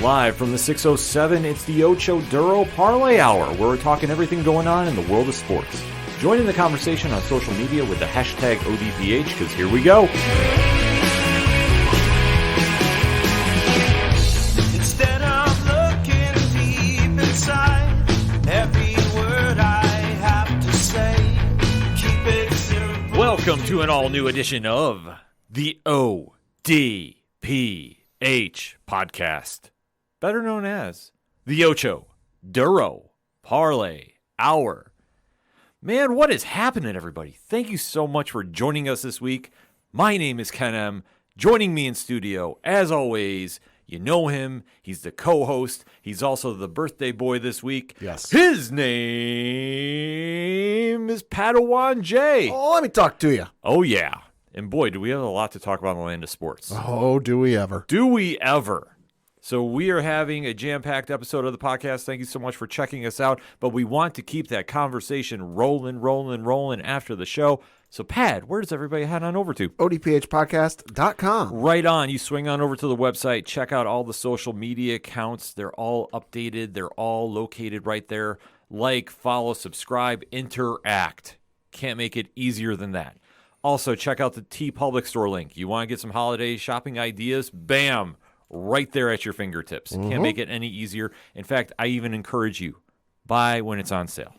Live from the 607, it's the Ocho Duro Parlay Hour, where we're talking everything going on in the world of sports. Join in the conversation on social media with the hashtag ODPH, because here we go. Instead of looking deep inside, every word I have to say, keep it simple. Welcome to an all-new edition of the ODPH podcast, better known as the Ocho Duro Parlay Hour. Man, what is happening, everybody? Thank you so much for joining us this week. My name is Ken M. Joining me in studio, as always, you know him. He's the co-host. He's also the birthday boy this week. Yes. His name is Padawan J. Oh, let me talk to you. Oh, yeah. And boy, do we have a lot to talk about in the land of sports. Oh, do we ever? Do we ever? So we are having a jam-packed episode of the podcast. Thank you so much for checking us out. But we want to keep that conversation rolling after the show. So, Pad, where does everybody head on over to? ODPHpodcast.com. Right on. You swing on over to the website. Check out all the social media accounts. They're all updated. They're all located right there. Like, follow, subscribe, interact. Can't make it easier than that. Also, check out the T Public Store link. You want to get some holiday shopping ideas? Bam! Right there at your fingertips. Can't make it any easier. In fact, I even encourage you, buy when it's on sale.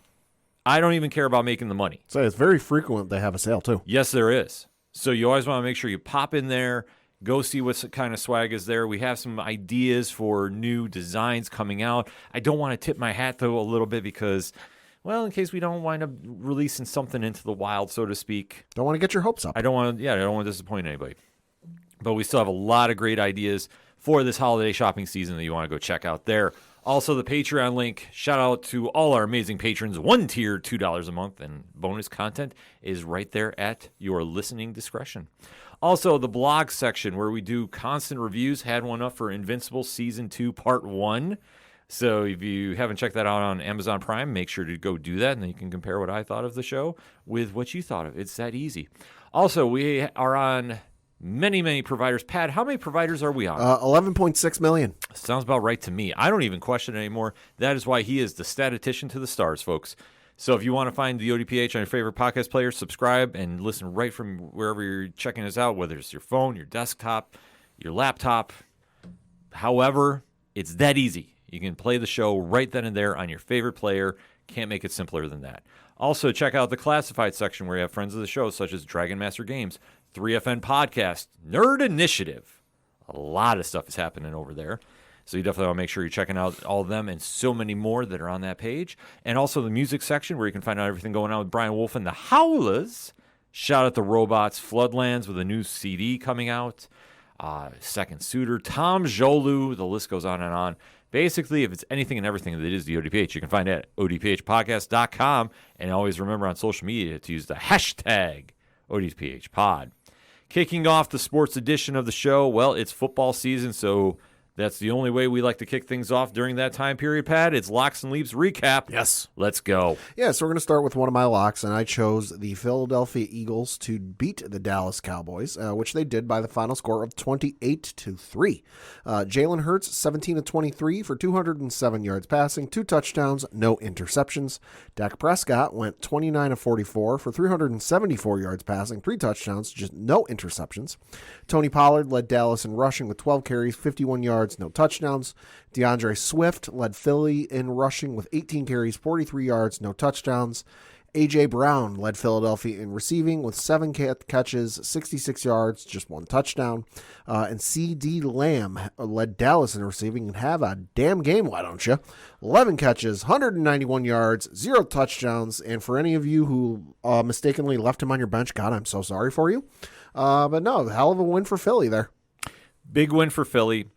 I don't even care about making the money. So it's very frequent they have a sale, too. Yes, there is. So you always want to make sure you pop in there, go see what kind of swag is there. We have some ideas for new designs coming out. I don't want to tip my hat, though, a little bit because, well, in case we don't wind up releasing something into the wild, so to speak. Don't want to get your hopes up. I don't want to disappoint anybody. But we still have a lot of great ideas for this holiday shopping season that you want to go check out there. Also, the Patreon link. Shout out to all our amazing patrons. One tier, $2 a month, and bonus content is right there at your listening discretion. Also, the blog section where we do constant reviews. Had one up for Invincible Season 2, Part 1. So if you haven't checked that out on Amazon Prime, make sure to go do that, and then you can compare what I thought of the show with what you thought of it. It's that easy. Also, we are on many providers. Pat, how many providers are we on? 11.6 million. Sounds about right to me. I don't even question it anymore. That is why he is the statistician to the stars, folks. So if you want to find the ODPH on your favorite podcast player, subscribe and listen right from wherever you're checking us out, whether it's your phone, your desktop, your laptop. However, it's that easy. You can play the show right then and there on your favorite player. Can't make it simpler than that. Also, check out the classified section where you have friends of the show, such as Dragon Master Games, 3FN Podcast, Nerd Initiative. A lot of stuff is happening over there. So you definitely want to make sure you're checking out all of them and so many more that are on that page. And also the music section where you can find out everything going on with Brian Wolf and the Howlers. Shout out the Robots, Floodlands with a new CD coming out. Second Suitor, Tom Jolu, the list goes on and on. Basically, if it's anything and everything that is the ODPH, you can find it at odphpodcast.com. And always remember on social media to use the hashtag ODPHpod. Kicking off the sports edition of the show, well, it's football season, so that's the only way we like to kick things off during that time period, Pat. It's Locks and Leaps recap. Yes. Let's go. Yeah, so we're going to start with one of my locks, and I chose the Philadelphia Eagles to beat the Dallas Cowboys, which they did by the final score of 28-3. Jalen Hurts, 17-23 for 207 yards passing, 2 touchdowns, no interceptions. Dak Prescott went 29-44 for 374 yards passing, 3 touchdowns, just no interceptions. Tony Pollard led Dallas in rushing with 12 carries, 51 yards, no touchdowns. DeAndre Swift led Philly in rushing with 18 carries, 43 yards, no touchdowns. A.J. Brown led Philadelphia in receiving with 7 catches, 66 yards, just 1 touchdown. And C.D. Lamb led Dallas in receiving and have a damn game, why don't you? 11 catches, 191 yards, 0 touchdowns. And for any of you who mistakenly left him on your bench, God, I'm so sorry for you. But no, hell of a win for Philly there. Big win for Philly.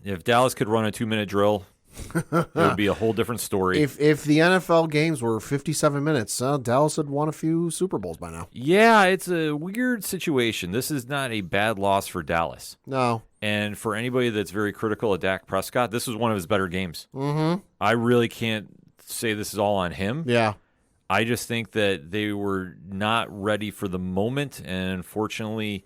If Dallas could run a 2-minute drill, it would be a whole different story. If the NFL games were 57 minutes, Dallas had won a few Super Bowls by now. Yeah, it's a weird situation. This is not a bad loss for Dallas. No. And for anybody that's very critical of Dak Prescott, this was one of his better games. Mm-hmm. I really can't say this is all on him. Yeah. I just think that they were not ready for the moment, and unfortunately,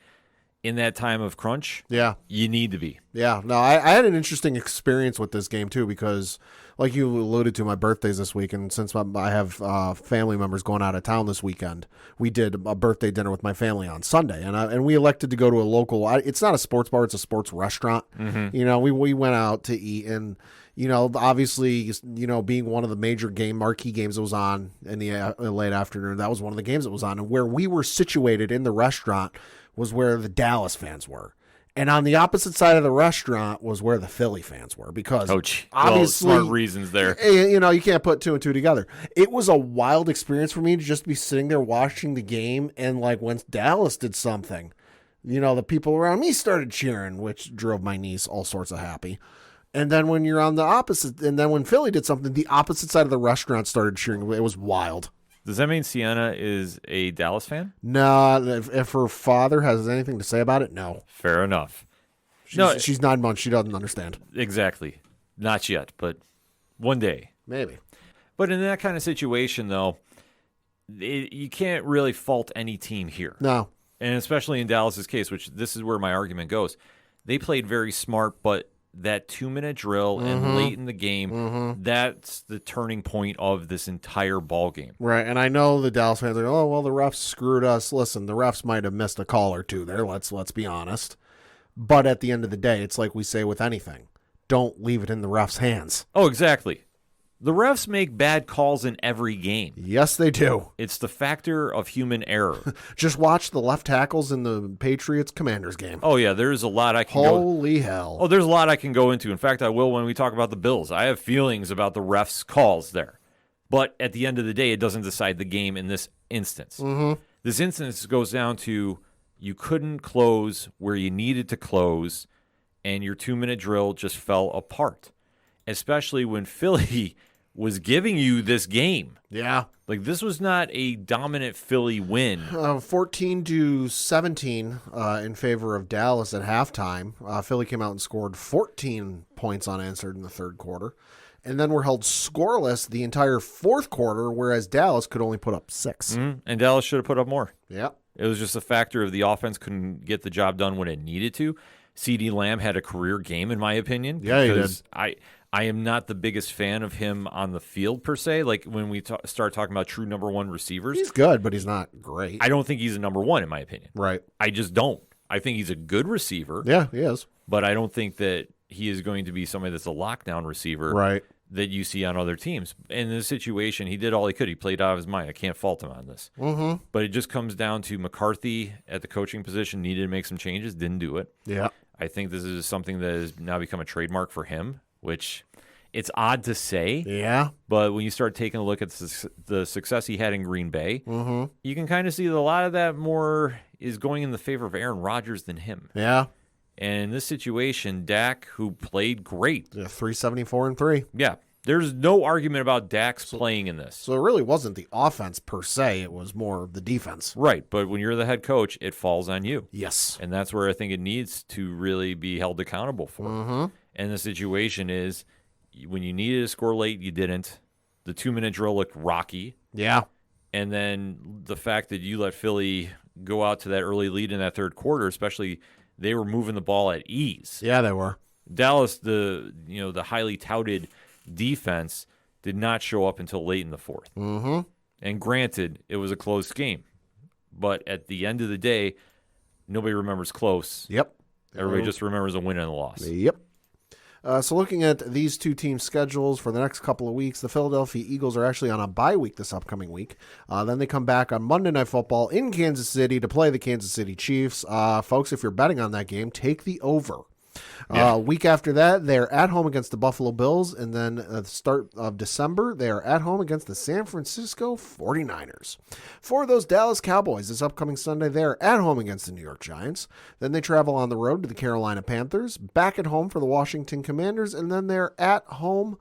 in that time of crunch, Yeah. you need to be. Yeah. No, I had an interesting experience with this game, too, because like you alluded to, my birthday's this week, and since I have family members going out of town this weekend, we did a birthday dinner with my family on Sunday, and we elected to go to a local. It's not a sports bar; it's a sports restaurant. Mm-hmm. We went out to eat, and obviously, being one of the major marquee games that was on in the late afternoon, that was one of the games that was on, and where we were situated in the restaurant was where the Dallas fans were. And on the opposite side of the restaurant was where the Philly fans were, because obviously, smart reasons there. You can't put two and two together. It was a wild experience for me to just be sitting there watching the game, and like when Dallas did something, the people around me started cheering, which drove my niece all sorts of happy. And then when you're on the opposite, and then when Philly did something, the opposite side of the restaurant started cheering. It was wild. Does that mean Sienna is a Dallas fan? No, if her father has anything to say about it, no. Fair enough. She's 9 months. She doesn't understand. Exactly. Not yet, but one day. Maybe. But in that kind of situation, though, you can't really fault any team here. No. And especially in Dallas's case, which this is where my argument goes. They played very smart, but that 2-minute drill and late in the game, that's the turning point of this entire ball game. Right, and I know the Dallas fans are, oh, well, the refs screwed us. Listen, the refs might have missed a call or two there. Let's be honest. But at the end of the day, it's like we say with anything. Don't leave it in the refs' hands. Oh, exactly. The refs make bad calls in every game. Yes, they do. It's the factor of human error. Just watch the left tackles in the Patriots-Commanders game. Oh, yeah, there's a lot I can Holy hell. Oh, there's a lot I can go into. In fact, I will when we talk about the Bills. I have feelings about the refs' calls there. But at the end of the day, it doesn't decide the game in this instance. This instance goes down to you couldn't close where you needed to close, and your 2-minute drill just fell apart, especially when Philly was giving you this game. Yeah. Like, this was not a dominant Philly win. 14-17 in favor of Dallas at halftime. Philly came out and scored 14 points unanswered in the third quarter. And then were held scoreless the entire fourth quarter, whereas Dallas could only put up 6. And Dallas should have put up more. Yeah. It was just a factor of the offense couldn't get the job done when it needed to. CeeDee Lamb had a career game, in my opinion. Yeah, he did. I am not the biggest fan of him on the field, per se. Like, when we start talking about true number one receivers. He's good, but he's not great. I don't think he's a number one, in my opinion. Right. I just don't. I think he's a good receiver. Yeah, he is. But I don't think that he is going to be somebody that's a lockdown receiver. Right. That you see on other teams. In this situation, he did all he could. He played out of his mind. I can't fault him on this. But it just comes down to McCarthy at the coaching position needed to make some changes, didn't do it. Yeah. I think this is something that has now become a trademark for him, which it's odd to say. Yeah. But when you start taking a look at the success he had in Green Bay, you can kind of see that a lot of that more is going in the favor of Aaron Rodgers than him. Yeah. And in this situation, Dak, who played great. Yeah, 374-3. Yeah. There's no argument about Dak's playing in this. So it really wasn't the offense per se. It was more the defense. Right. But when you're the head coach, it falls on you. Yes. And that's where I think it needs to really be held accountable for. And the situation is when you needed to score late, you didn't. The 2-minute drill looked rocky. Yeah. And then the fact that you let Philly go out to that early lead in that third quarter, especially they were moving the ball at ease. Yeah, they were. Dallas, the highly touted defense, did not show up until late in the fourth. And granted, it was a close game. But at the end of the day, nobody remembers close. Yep. Everybody just remembers a win and a loss. Yep. So looking at these two teams' schedules for the next couple of weeks, the Philadelphia Eagles are actually on a bye week this upcoming week. Then they come back on Monday Night Football in Kansas City to play the Kansas City Chiefs. Folks, if you're betting on that game, take the over. Week after that, they're at home against the Buffalo Bills, and then at the start of December, they are at home against the San Francisco 49ers. For those Dallas Cowboys, this upcoming Sunday, they're at home against the New York Giants. Then they travel on the road to the Carolina Panthers, back at home for the Washington Commanders, and then they're at home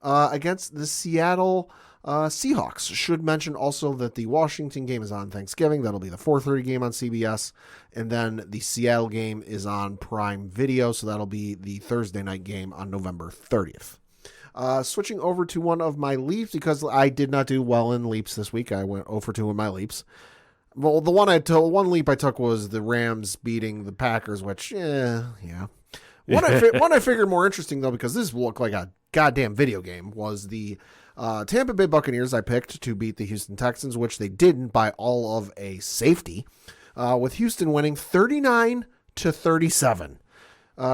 against the Seattle Seahawks. Should mention also that the Washington game is on Thanksgiving. That'll be the 4:30 game on CBS. And then the Seattle game is on Prime Video, so that'll be the Thursday night game on November 30th. Switching over to one of my leaps, because I did not do well in leaps this week. I went 0 for 2 in my leaps. Well, the one leap I took was the Rams beating the Packers, which, yeah. One I figured more interesting, though, because this looked like a goddamn video game, was the Tampa Bay Buccaneers I picked to beat the Houston Texans, which they didn't by all of a safety, with Houston winning 39-37.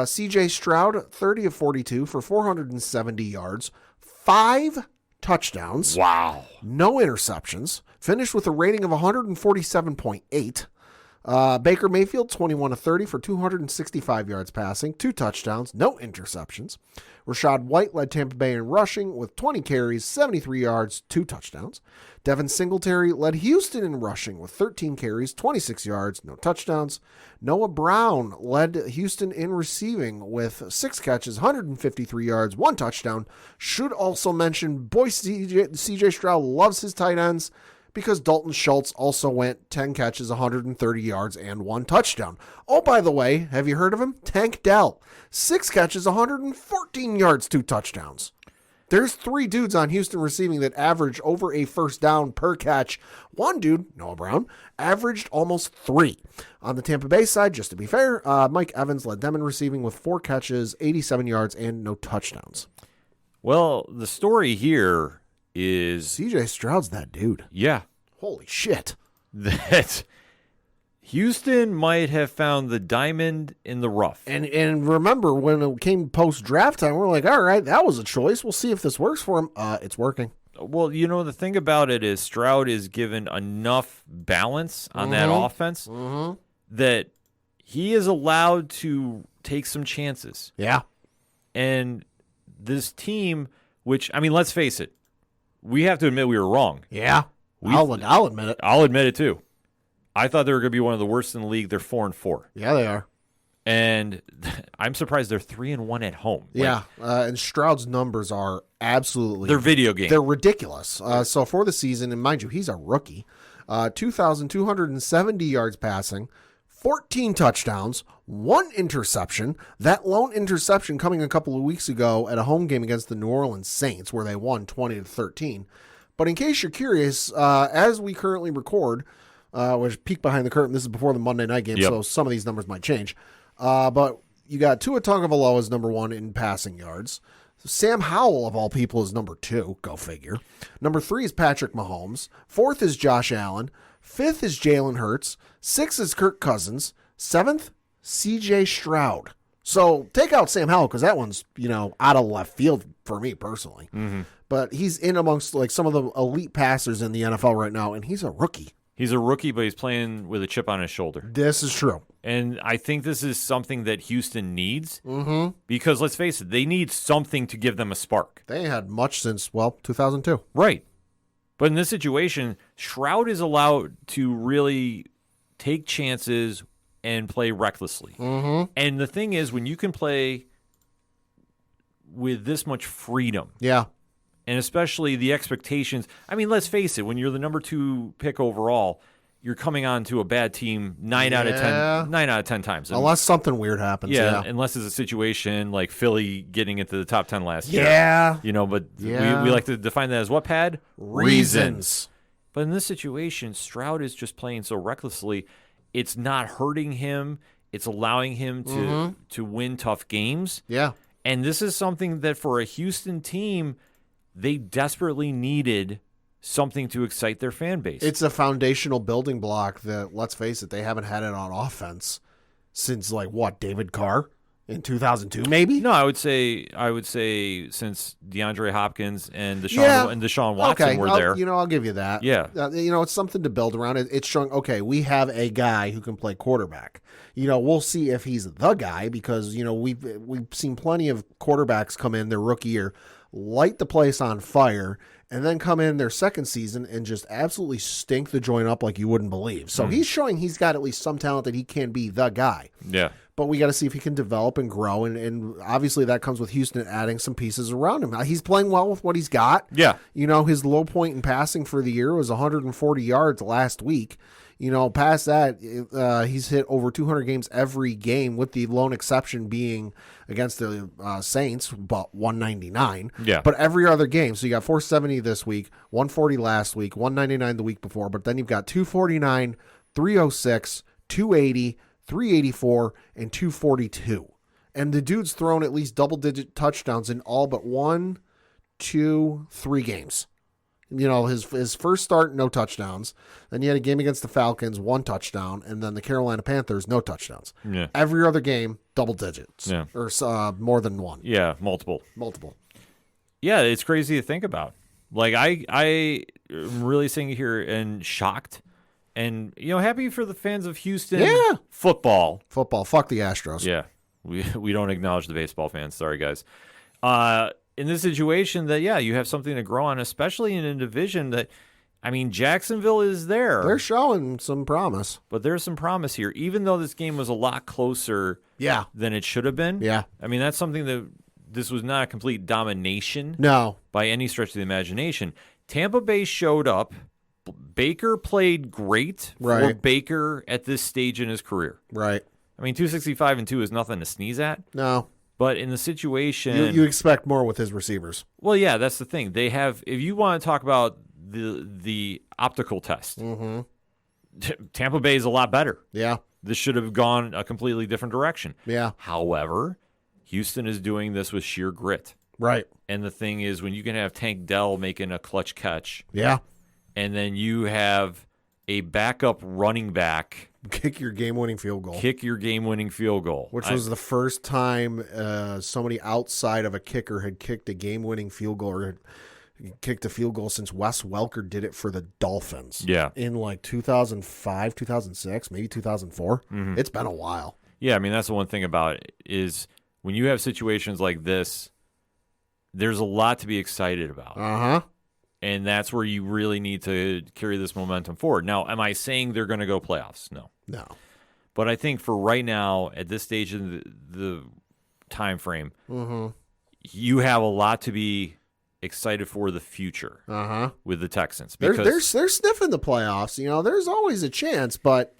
C.J. Stroud, 30 of 42 for 470 yards, 5 touchdowns. Wow. No interceptions. Finished with a rating of 147.8. Baker Mayfield, 21 of 30 for 265 yards passing, 2 touchdowns, no interceptions. Rashad White led Tampa Bay in rushing with 20 carries, 73 yards, 2 touchdowns. Devin Singletary led Houston in rushing with 13 carries, 26 yards, no touchdowns. Noah Brown led Houston in receiving with 6 catches, 153 yards, 1 touchdown. Should also mention, boy, CJ Stroud loves his tight ends, because Dalton Schultz also went 10 catches, 130 yards, and 1 touchdown. Oh, by the way, have you heard of him? Tank Dell, 6 catches, 114 yards, 2 touchdowns. There's 3 dudes on Houston receiving that average over a first down per catch. One dude, Noah Brown, averaged almost 3. On the Tampa Bay side, just to be fair, Mike Evans led them in receiving with 4 catches, 87 yards, and no touchdowns. Well, the story here is CJ Stroud's that dude. Yeah. Holy shit. That Houston might have found the diamond in the rough. And remember, when it came post-draft time, we're like, all right, that was a choice. We'll see if this works for him. It's working. Well, you know, the thing about it is Stroud is given enough balance on that offense that he is allowed to take some chances. Yeah. And this team, which, I mean, let's face it, we have to admit we were wrong. Yeah. I'll admit it. I'll admit it, too. I thought they were going to be one of the worst in the league. They're 4-4. Yeah, they are. And I'm surprised they're 3-1 at home. Yeah, and Stroud's numbers are absolutely... They're video games. They're ridiculous. So for the season, and mind you, he's a rookie, 2,270 yards passing, 14 touchdowns, 1 interception. That lone interception coming a couple of weeks ago at a home game against the New Orleans Saints, where they won 20-13. But in case you're curious, as we currently record, which peek behind the curtain, this is before the Monday night game, so some of these numbers might change. But you got Tua Tagovailoa as number 1 in passing yards. Sam Howell, of all people, is number 2. Go figure. Number 3 is Patrick Mahomes. 4th is Josh Allen. 5th is Jalen Hurts. 6th is Kirk Cousins. 7th, C.J. Stroud. So take out Sam Howell, because that one's, out of left field for me personally. Mm-hmm. But he's in amongst like some of the elite passers in the NFL right now, and he's a rookie. He's a rookie, but he's playing with a chip on his shoulder. This is true. And I think this is something that Houston needs because, let's face it, they need something to give them a spark. They ain't had much since, 2002. Right. But in this situation, Stroud is allowed to really take chances and play recklessly. Mm-hmm. And the thing is, when you can play with this much freedom. Yeah. And especially the expectations. I mean, let's face it, when you're the number 2 pick overall, you're coming on to a bad team 9 out of 10 times. Unless something weird happens. Yeah, unless it's a situation like Philly getting into the top 10 last year. Yeah. But we like to define that as what, Pad? Reasons. But in this situation, Stroud is just playing so recklessly. It's not hurting him. It's allowing him to win tough games. Yeah. And this is something that for a Houston team, they desperately needed something to excite their fan base. It's a foundational building block that, let's face it, they haven't had it on offense since David Carr in 2002 maybe? No, I would say since DeAndre Hopkins and Deshaun Watson were there. I'll give you that. Yeah. It's something to build around. It's showing, okay, we have a guy who can play quarterback. We'll see if he's the guy because, we've seen plenty of quarterbacks come in their rookie year, light the place on fire, and then come in their second season and just absolutely stink the joint up like you wouldn't believe. So he's showing he's got at least some talent that he can be the guy. Yeah. but we got to see if he can develop and grow. And obviously that comes with Houston adding some pieces around him. He's playing well with what he's got. Yeah. His low point in passing for the year was 140 yards last week. Past that, he's hit over 200 games every game, with the lone exception being against the Saints, about 199. Yeah. But every other game, so you got 470 this week, 140 last week, 199 the week before, but then you've got 249, 306, 280, 384, and 242. And the dude's thrown at least double-digit touchdowns in all but 1, 2, 3 games. His first start, no touchdowns. Then you had a game against the Falcons, 1 touchdown, and then the Carolina Panthers, no touchdowns. Yeah. Every other game, double digits. Yeah. Or more than 1. Yeah, multiple. Yeah, it's crazy to think about. Like, I am really sitting here and shocked and, happy for the fans of Houston. Yeah. Football. Fuck the Astros. Yeah. We don't acknowledge the baseball fans. Sorry, guys. In this situation that, you have something to grow on, especially in a division that, Jacksonville is there. They're showing some promise. But there's some promise here, even though this game was a lot closer than it should have been. Yeah. That's something that this was not a complete domination. No. By any stretch of the imagination. Tampa Bay showed up. Baker played great for Baker at this stage in his career. Right. 265-2 is nothing to sneeze at. No. But in the situation, you expect more with his receivers. Well, yeah, that's the thing. They have. If you want to talk about the optical test, Tampa Bay is a lot better. Yeah, this should have gone a completely different direction. Yeah. However, Houston is doing this with sheer grit. Right. And the thing is, when you can have Tank Dell making a clutch catch, and then you have a backup running back kick your game-winning field goal. Which was the first time somebody outside of a kicker had kicked a game-winning field goal or had kicked a field goal since Wes Welker did it for the Dolphins. Yeah. In 2005, 2006, maybe 2004. Mm-hmm. It's been a while. Yeah, that's the one thing about it is when you have situations like this, there's a lot to be excited about. Uh-huh. And that's where you really need to carry this momentum forward. Now, am I saying they're going to go playoffs? No. But I think for right now, at this stage of the time frame, you have a lot to be excited for the future with the Texans. Because they're sniffing the playoffs. There's always a chance, but,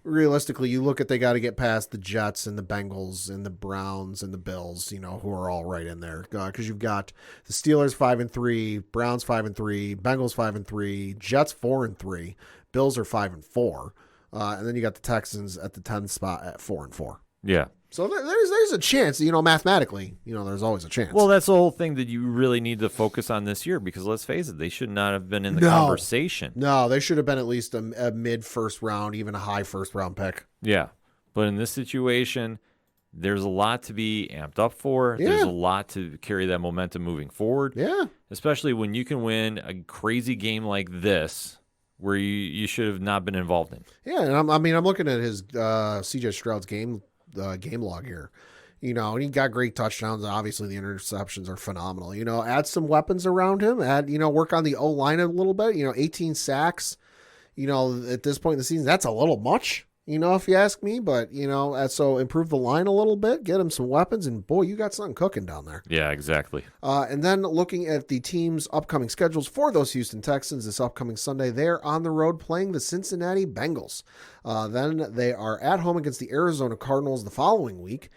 realistically, you look at they got to get past the Jets and the Bengals and the Browns and the Bills, who are all right in there. Because you've got the Steelers 5-3, Browns 5-3, Bengals 5-3, Jets 4-3, Bills are 5-4, and then you got the Texans at the 10th spot at 4-4. Yeah. So there's a chance, mathematically, there's always a chance. Well, that's the whole thing that you really need to focus on this year because let's face it, they should not have been in the conversation. No, they should have been at least a mid first round, even a high first round pick. Yeah. But in this situation, there's a lot to be amped up for. Yeah. There's a lot to carry that momentum moving forward. Yeah. Especially when you can win a crazy game like this where you should have not been involved in. Yeah, and I'm looking at his CJ Stroud's game log here, and he got great touchdowns. Obviously, the interceptions are phenomenal. Add some weapons around him. Work on the O line a little bit. 18 sacks. At this point in the season, that's a little much. If you ask me, but so improve the line a little bit, get him some weapons, and boy, you got something cooking down there. Yeah, exactly. And then looking at the team's upcoming schedules for those Houston Texans this upcoming Sunday, they're on the road playing the Cincinnati Bengals. Then they are at home against the Arizona Cardinals the following week.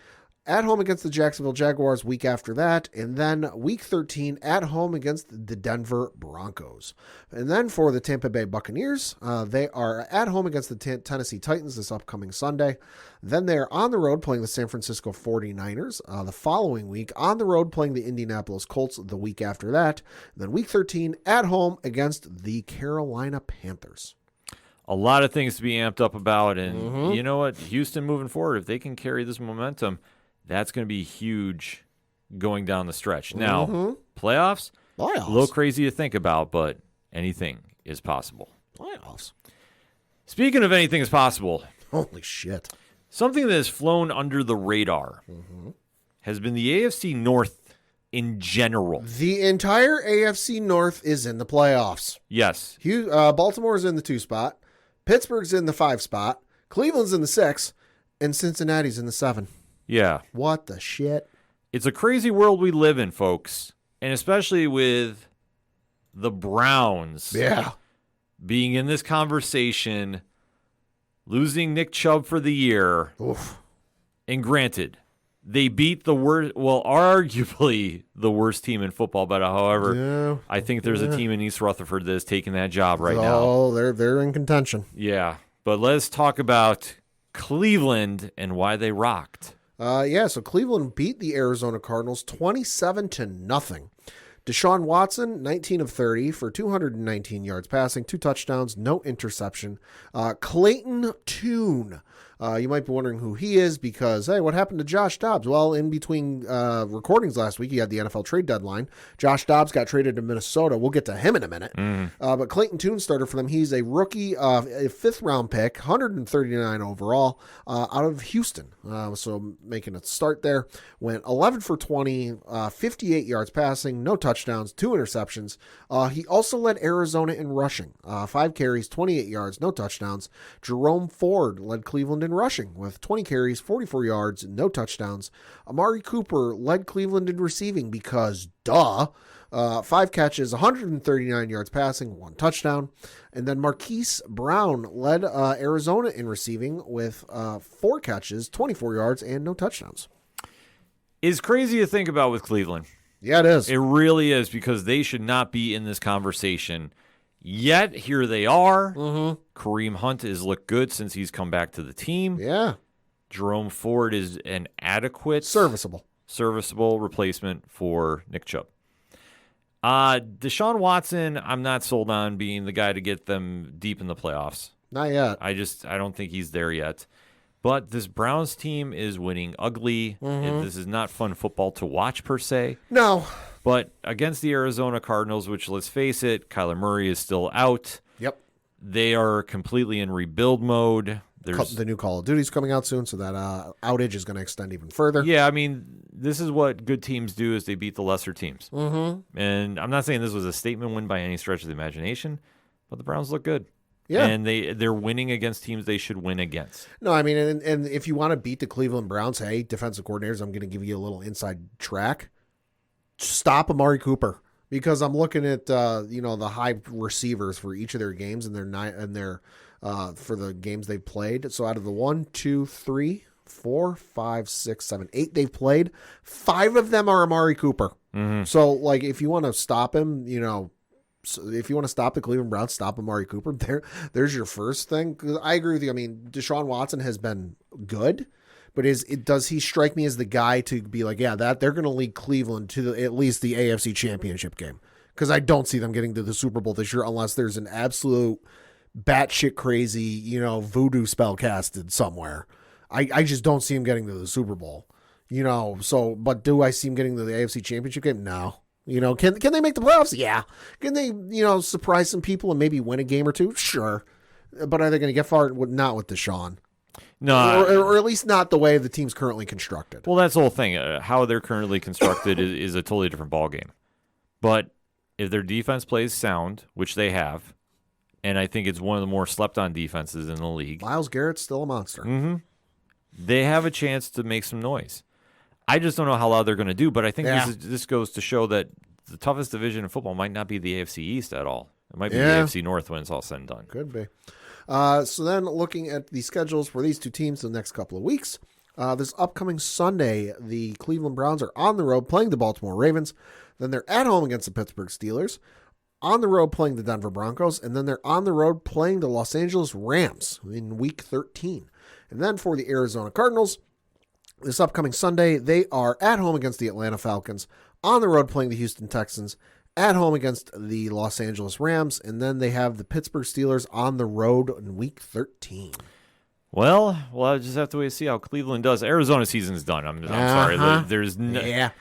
At home against the Jacksonville Jaguars week after that, and then week 13 at home against the Denver Broncos. And then for the Tampa Bay Buccaneers, they are at home against the Tennessee Titans this upcoming Sunday. Then they are on the road playing the San Francisco 49ers the following week, on the road playing the Indianapolis Colts the week after that. And then week 13 at home against the Carolina Panthers. A lot of things to be amped up about, and you know what? Houston moving forward, if they can carry this momentum, that's going to be huge going down the stretch. Now, playoffs, a little crazy to think about, but anything is possible. Playoffs. Speaking of anything is possible. Holy shit. Something that has flown under the radar has been the AFC North in general. The entire AFC North is in the playoffs. Yes. Baltimore's in the 2 spot. Pittsburgh's in the 5 spot. Cleveland's in the 6. And Cincinnati's in the 7. Yeah. What the shit? It's a crazy world we live in, folks. And especially with the Browns Yeah. being in this conversation, losing Nick Chubb for the year. Oof. And granted, they beat the worst, well, arguably the worst team in football. But however, Yeah. I think there's a team in East Rutherford that is taking that job right now. Oh, they're in contention. Yeah. But let's talk about Cleveland and why they rocked. So Cleveland beat the Arizona Cardinals 27-0. Deshaun Watson, 19 of 30 for 219 yards passing, 2 touchdowns, no interception. Clayton Tune. You might be wondering who he is because, hey, what happened to Josh Dobbs? Well, in between recordings last week, he had the NFL trade deadline. Josh Dobbs got traded to Minnesota. We'll get to him in a minute. But Clayton Tune started for them. He's a rookie, a 5th-round pick, 139 overall, out of Houston. So making a start there. Went 11 for 20, 58 yards passing, no touchdowns, 2 interceptions. He also led Arizona in rushing. 5 carries, 28 yards, no touchdowns. Jerome Ford led Cleveland in rushing with 20 carries, 44 yards, no touchdowns. Amari Cooper led Cleveland in receiving because, 5 catches, 139 yards passing, 1 touchdown. And then Marquise Brown led Arizona in receiving with 4 catches, 24 yards, and no touchdowns. It's crazy to think about with Cleveland. Yeah, it is. It really is because they should not be in this conversation. Yet, here they are. Kareem Hunt has looked good since he's come back to the team. Yeah. Jerome Ford is an adequate, Serviceable replacement for Nick Chubb. Deshaun Watson, I'm not sold on being the guy to get them deep in the playoffs. Not yet. I don't think he's there yet. But this Browns team is winning ugly. This is not fun football to watch per se. No. But against the Arizona Cardinals, which, let's face it, Kyler Murray is still out. Yep. They are completely in rebuild mode. The new Call of Duty's coming out soon, so that outage is going to extend even further. Yeah, I mean, this is what good teams do is they beat the lesser teams. And I'm not saying this was a statement win by any stretch of the imagination, but the Browns look good. Yeah. And they're winning against teams they should win against. No, I mean, and if you want to beat the Cleveland Browns, hey, defensive coordinators, I'm going to give you a little inside track. Stop Amari Cooper because I'm looking at the high receivers for each of their games and their for the games they've played. So out of the 1, 2, 3, 4, 5, 6, 7, 8 they've played, 5 of them are Amari Cooper. So like if you want to stop him, so if you want to stop the Cleveland Browns, stop Amari Cooper. There's your first thing. 'Cause I agree with you. I mean, Deshaun Watson has been good, but does he strike me as the guy to be like, yeah, that they're going to lead Cleveland to at least the AFC Championship game? Because I don't see them getting to the Super Bowl this year unless there's an absolute batshit crazy, voodoo spell casted somewhere. I just don't see him getting to the Super Bowl. But do I see him getting to the AFC Championship game? No. Can they make the playoffs? Yeah. Can they, surprise some people and maybe win a game or two? Sure. But are they going to get far? Not with Deshaun. No. Or at least not the way the team's currently constructed. Well, that's the whole thing. How they're currently constructed is a totally different ballgame. But if their defense plays sound, which they have, and I think it's one of the more slept-on defenses in the league. Myles Garrett's still a monster. They have a chance to make some noise. I just don't know how loud they're going to do, but I think this goes to show that the toughest division in football might not be the AFC East at all. It might be the AFC North when it's all said and done. Could be. So then looking at the schedules for these two teams the next couple of weeks, this upcoming Sunday, the Cleveland Browns are on the road playing the Baltimore Ravens. Then they're at home against the Pittsburgh Steelers, on the road playing the Denver Broncos, and then they're on the road playing the Los Angeles Rams in Week 13. And then for the Arizona Cardinals, this upcoming Sunday, they are at home against the Atlanta Falcons, on the road playing the Houston Texans, at home against the Los Angeles Rams, and then they have the Pittsburgh Steelers on the road in Week 13. Well, I just have to wait to see how Cleveland does. Arizona's season's done. I'm sorry. There's no...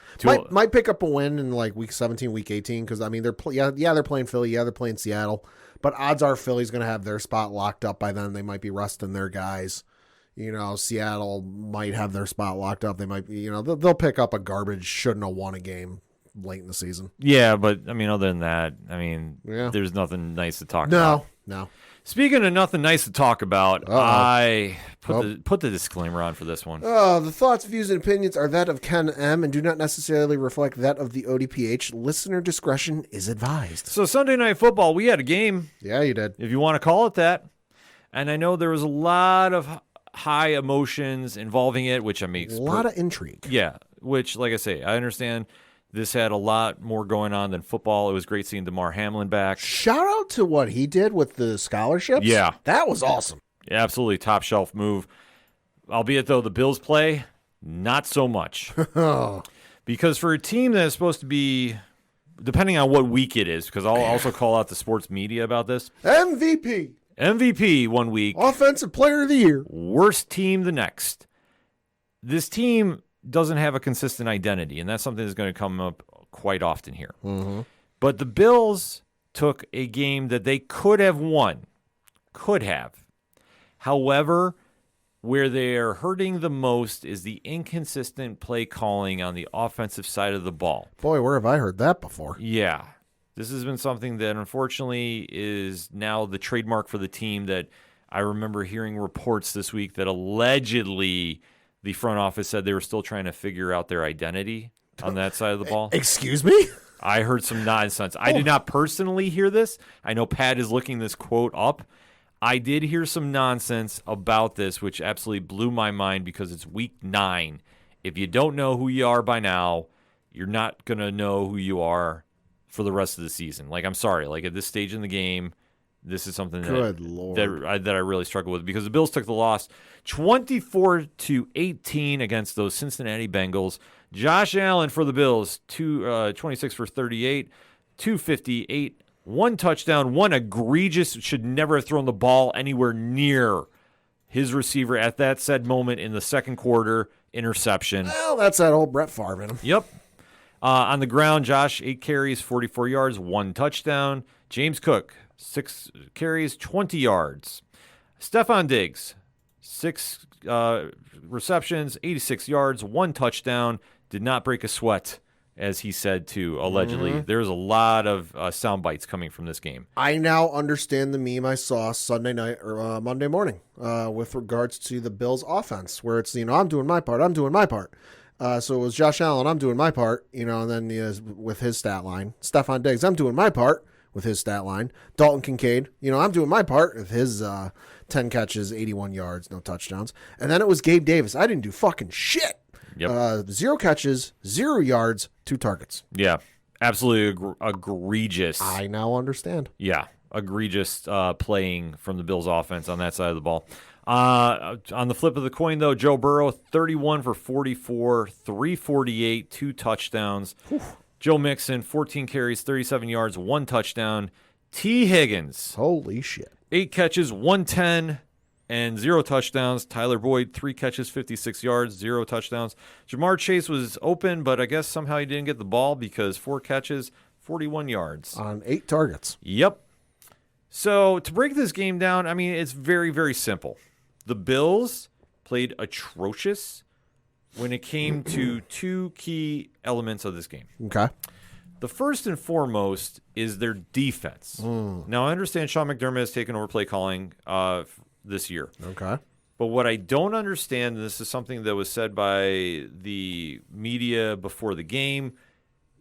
Might pick up a win in like Week 17, Week 18, because, I mean, they're playing Philly, they're playing Seattle, but odds are Philly's going to have their spot locked up by then. They might be resting their guys. Seattle might have their spot locked up. They might be, they'll pick up a garbage, shouldn't have won a game late in the season. Yeah, but, I mean, other than that, there's nothing nice to talk about. No. Speaking of nothing nice to talk about, I Put the disclaimer on for this one. The thoughts, views, and opinions are that of Ken M. and do not necessarily reflect that of the ODPH. Listener discretion is advised. So Sunday Night Football, we had a game, Yeah, you did. if you want to call it that. And I know there was a lot of high emotions involving it, which I mean, A lot of intrigue. yeah, which, like I say, I understand this had a lot more going on than football. It was great seeing DeMar Hamlin back. Shout out to what he did with the scholarships. Yeah. That was awesome. Absolutely top shelf move. Albeit, though, the Bills play, not so much. Because for a team that is supposed to be, depending on what week it is, because I'll also call out the sports media about this. MVP 1 week, Offensive Player of the Year. worst team the next. This team doesn't have a consistent identity, and that's something that's going to come up quite often here. Mm-hmm. But the Bills took a game that they could have won. Could have. However, where they're hurting the most is the inconsistent play calling on the offensive side of the ball. Boy, where have I heard that before? Yeah. This has been something that unfortunately is now the trademark for the team that I remember hearing reports this week that allegedly the front office said they were still trying to figure out their identity on that side of the ball. Excuse me? I heard some nonsense. I did not personally hear this. I know Pat is looking this quote up. I did hear some nonsense about this, which absolutely blew my mind because it's week 9. If you don't know who you are by now, you're not going to know who you are for the rest of the season. Like, I'm sorry. Like, at this stage in the game, this is something Good Lord. that I really struggle with because the Bills took the loss 24-18 against those Cincinnati Bengals. Josh Allen for the Bills, 26 for 38, 258, 1 touchdown, 1 egregious, should never have thrown the ball anywhere near his receiver at that said moment in the second quarter, interception. Well, that's that old Brett Favre in him. Yep. On the ground, Josh, 8 carries, 44 yards, 1 touchdown. James Cook, 6 carries, 20 yards. Stephon Diggs, 6 receptions, 86 yards, 1 touchdown. Did not break a sweat, as he said, too, allegedly. Mm-hmm. There's a lot of sound bites coming from this game. I now understand the meme I saw Sunday night or Monday morning with regards to the Bills offense, where it's, I'm doing my part, I'm doing my part. So it was Josh Allen, I'm doing my part, and then with his stat line. Stephon Diggs, I'm doing my part with his stat line. Dalton Kincaid, I'm doing my part with his 10 catches, 81 yards, no touchdowns. And then it was Gabe Davis. I didn't do fucking shit. Yep. 0 catches, 0 yards, 2 targets. Yeah, absolutely egregious. I now understand. Yeah, egregious playing from the Bills offense on that side of the ball. On the flip of the coin, though, Joe Burrow, 31 for 44, 348, 2 touchdowns. Whew. Joe Mixon, 14 carries, 37 yards, 1 touchdown. T. Higgins, Holy shit. 8 catches, 110, and 0 touchdowns. Tyler Boyd, 3 catches, 56 yards, 0 touchdowns. Jamar Chase was open, but I guess somehow he didn't get the ball because 4 catches, 41 yards. On 8 targets. Yep. So to break this game down, I mean, it's very, very simple. The Bills played atrocious when it came to 2 key elements of this game. Okay. The first and foremost is their defense. Now, I understand Sean McDermott has taken over play calling this year. Okay. But what I don't understand, and this is something that was said by the media before the game,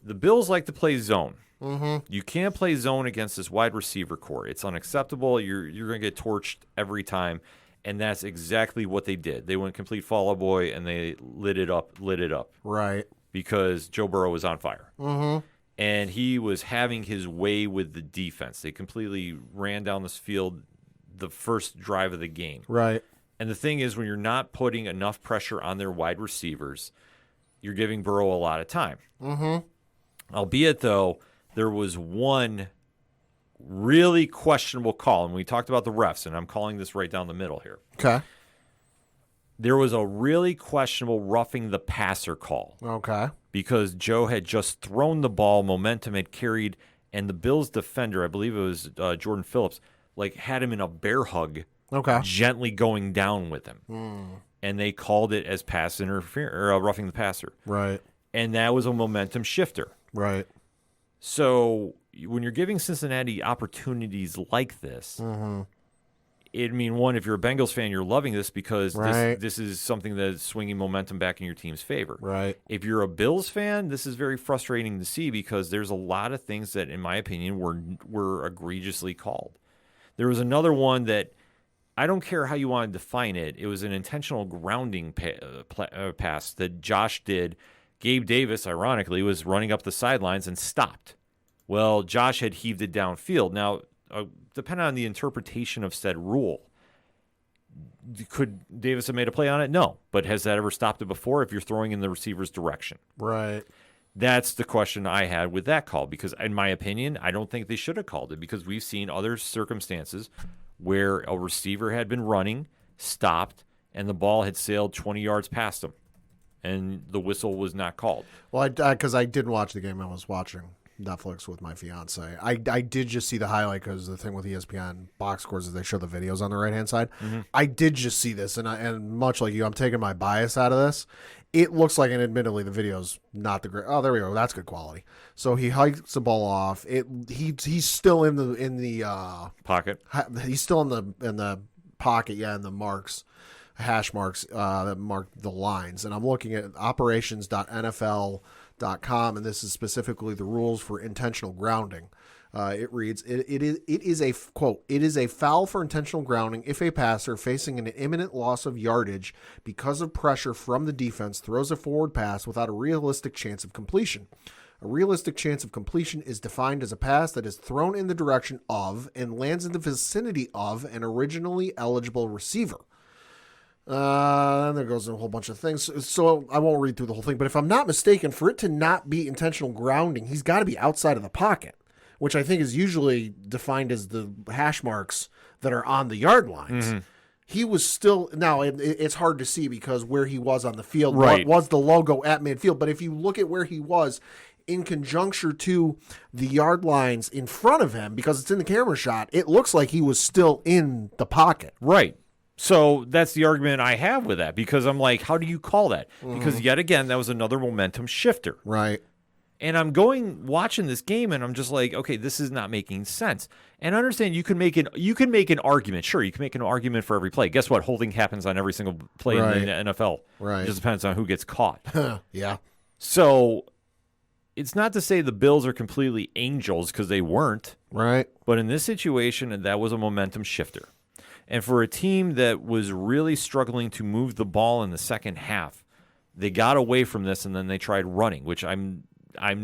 the Bills like to play zone. Mm-hmm. You can't play zone against this wide receiver core. It's unacceptable. You're going to get torched every time. And that's exactly what they did. They went complete fall out boy, and they lit it up. Right. Because Joe Burrow was on fire. Mm-hmm. And he was having his way with the defense. They completely ran down this field the first drive of the game. Right. And the thing is, when you're not putting enough pressure on their wide receivers, you're giving Burrow a lot of time. Mm-hmm. Albeit, though, there was one really questionable call, and we talked about the refs, and I'm calling this right down the middle here. Okay. There was a really questionable roughing the passer call Okay. because Joe had just thrown the ball, momentum had carried, and the Bills defender, I believe it was Jordan Phillips, had him in a bear hug, Okay. gently going down with him. And they called it as pass interference, or roughing the passer. Right. And that was a momentum shifter. Right. So when you're giving Cincinnati opportunities like this, I mean, one, if you're a Bengals fan, you're loving this because Right. this is something that's swinging momentum back in your team's favor. Right. If you're a Bills fan, this is very frustrating to see because there's a lot of things that, in my opinion, were egregiously called. There was another one that I don't care how you want to define it. It was an intentional grounding pass that Josh did. Gabe Davis, ironically, was running up the sidelines and stopped. Well, Josh had heaved it downfield. Now, depending on the interpretation of said rule, could Davis have made a play on it? No. But has that ever stopped it before if you're throwing in the receiver's direction? Right. That's the question I had with that call because, in my opinion, I don't think they should have called it because we've seen other circumstances where a receiver had been running, stopped, and the ball had sailed 20 yards past him, and the whistle was not called. Well, because I didn't watch the game. I was watching Netflix with my fiance. I did just see the highlight because the thing with ESPN box scores is they show the videos on the right hand side. Mm-hmm. I did just see this, and much like you, I'm taking my bias out of this. It looks like, and admittedly, the video's not the great. Oh, there we go. That's good quality. So he hikes the ball off. He's still in the Pocket. He's still in the pocket. Yeah, in the marks, hash marks that mark the lines. And I'm looking at operations.nfl.com, and this is specifically the rules for intentional grounding. It reads, it is a quote, it is a foul for intentional grounding if a passer facing an imminent loss of yardage because of pressure from the defense throws a forward pass without a realistic chance of completion. A realistic chance of completion is defined as a pass that is thrown in the direction of and lands in the vicinity of an originally eligible receiver. And there goes a whole bunch of things. So I won't read through the whole thing, but if I'm not mistaken, for it to not be intentional grounding, he's got to be outside of the pocket, which I think is usually defined as the hash marks that are on the yard lines. Mm-hmm. He was still, now it's hard to see because where he was on the field was the logo at midfield. But if you look at where he was in conjunction to the yard lines in front of him, because it's in the camera shot, it looks like he was still in the pocket. Right. So that's the argument I have with that because I'm like, how do you call that? Mm-hmm. Because yet again, that was another momentum shifter. Right. And I'm watching this game, and I'm just like, okay, this is not making sense. And I understand you can make an argument. Sure, you can make an argument for every play. Guess what? Holding happens on every single play in the NFL. Right. It just depends on who gets caught. Yeah. So it's not to say the Bills are completely angels because they weren't. Right. But in this situation, that was a momentum shifter. And for a team that was really struggling to move the ball in the second half, they got away from this, and then they tried running, which I'm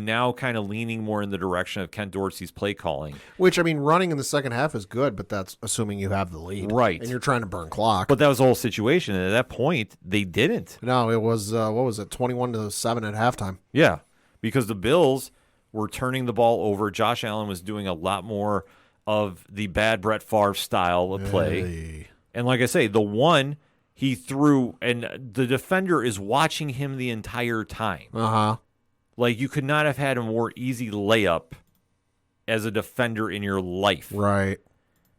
now kind of leaning more in the direction of Ken Dorsey's play calling. Which, I mean, running in the second half is good, but that's assuming you have the lead. Right. And you're trying to burn clock. But that was the whole situation. And at that point, they didn't. No, it was, 21-7 at halftime. Yeah, because the Bills were turning the ball over. Josh Allen was doing a lot more of the bad Brett Favre style of play. Hey. And like I say, the one he threw, and the defender is watching him the entire time. Uh-huh. Like, you could not have had a more easy layup as a defender in your life. Right.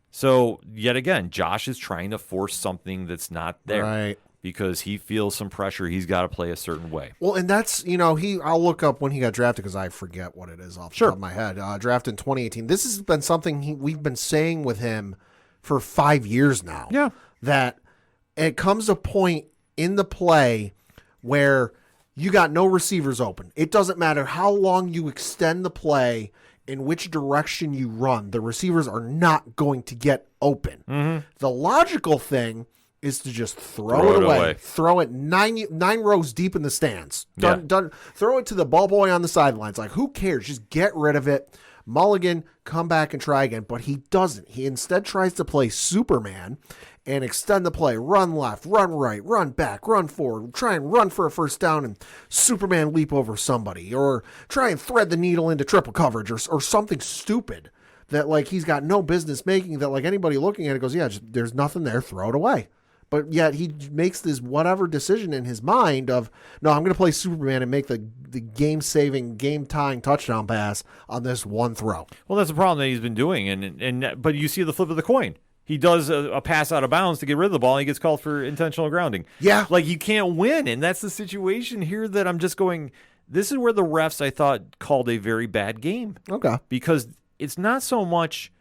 So, yet again, Josh is trying to force something that's not there. Right. Because he feels some pressure. He's got to play a certain way. Well, and that's, I'll look up when he got drafted because I forget what it is off the top of my head. Drafted in 2018. This has been something we've been saying with him for 5 years now. Yeah. That it comes a point in the play where you got no receivers open. It doesn't matter how long you extend the play, in which direction you run. The receivers are not going to get open. Mm-hmm. The logical thing is to just throw it away. Throw it nine rows deep in the stands. Done. Throw it to the ball boy on the sidelines. Like, who cares? Just get rid of it. Mulligan, come back and try again. But he doesn't. He instead tries to play Superman and extend the play. Run left, run right, run back, run forward. Try and run for a first down and Superman leap over somebody. Or try and thread the needle into triple coverage or something stupid that, like, he's got no business making, that, like, anybody looking at it goes, yeah, there's nothing there. Throw it away. But yet he makes this whatever decision in his mind of, no, I'm going to play Superman and make the game-saving, game-tying touchdown pass on this one throw. Well, that's the problem that he's been doing. But you see the flip of the coin. He does a pass out of bounds to get rid of the ball, and he gets called for intentional grounding. Yeah. Like, you can't win, and that's the situation here that I'm just going, this is where the refs, I thought, called a very bad game. Okay. Because it's not so much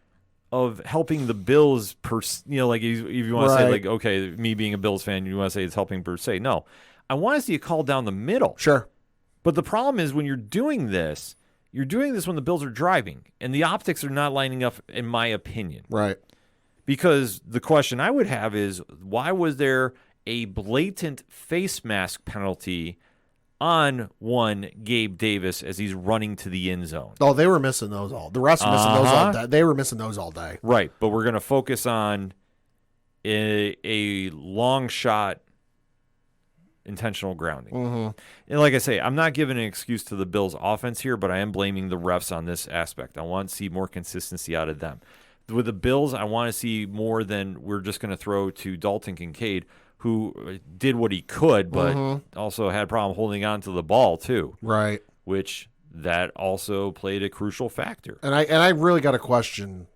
of helping the Bills like if you want to say Right. like, okay, me being a Bills fan, you want to say it's helping per se. No, I want to see a call down the middle. Sure. But the problem is when you're doing this when the Bills are driving, and the optics are not lining up, in my opinion. Right. Because the question I would have is, why was there a blatant face mask penalty on one Gabe Davis as he's running to the end zone? Oh, they were missing those all. The refs were missing those all day. They were missing those all day. Right, but we're going to focus on a long shot intentional grounding. And like I say, I'm not giving an excuse to the Bills' offense here, but I am blaming the refs on this aspect. I want to see more consistency out of them. With the Bills, I want to see more than we're just going to throw to Dalton Kincaid, who did what he could, but also had a problem holding on to the ball too. Right. Which that also played a crucial factor. And I really got to question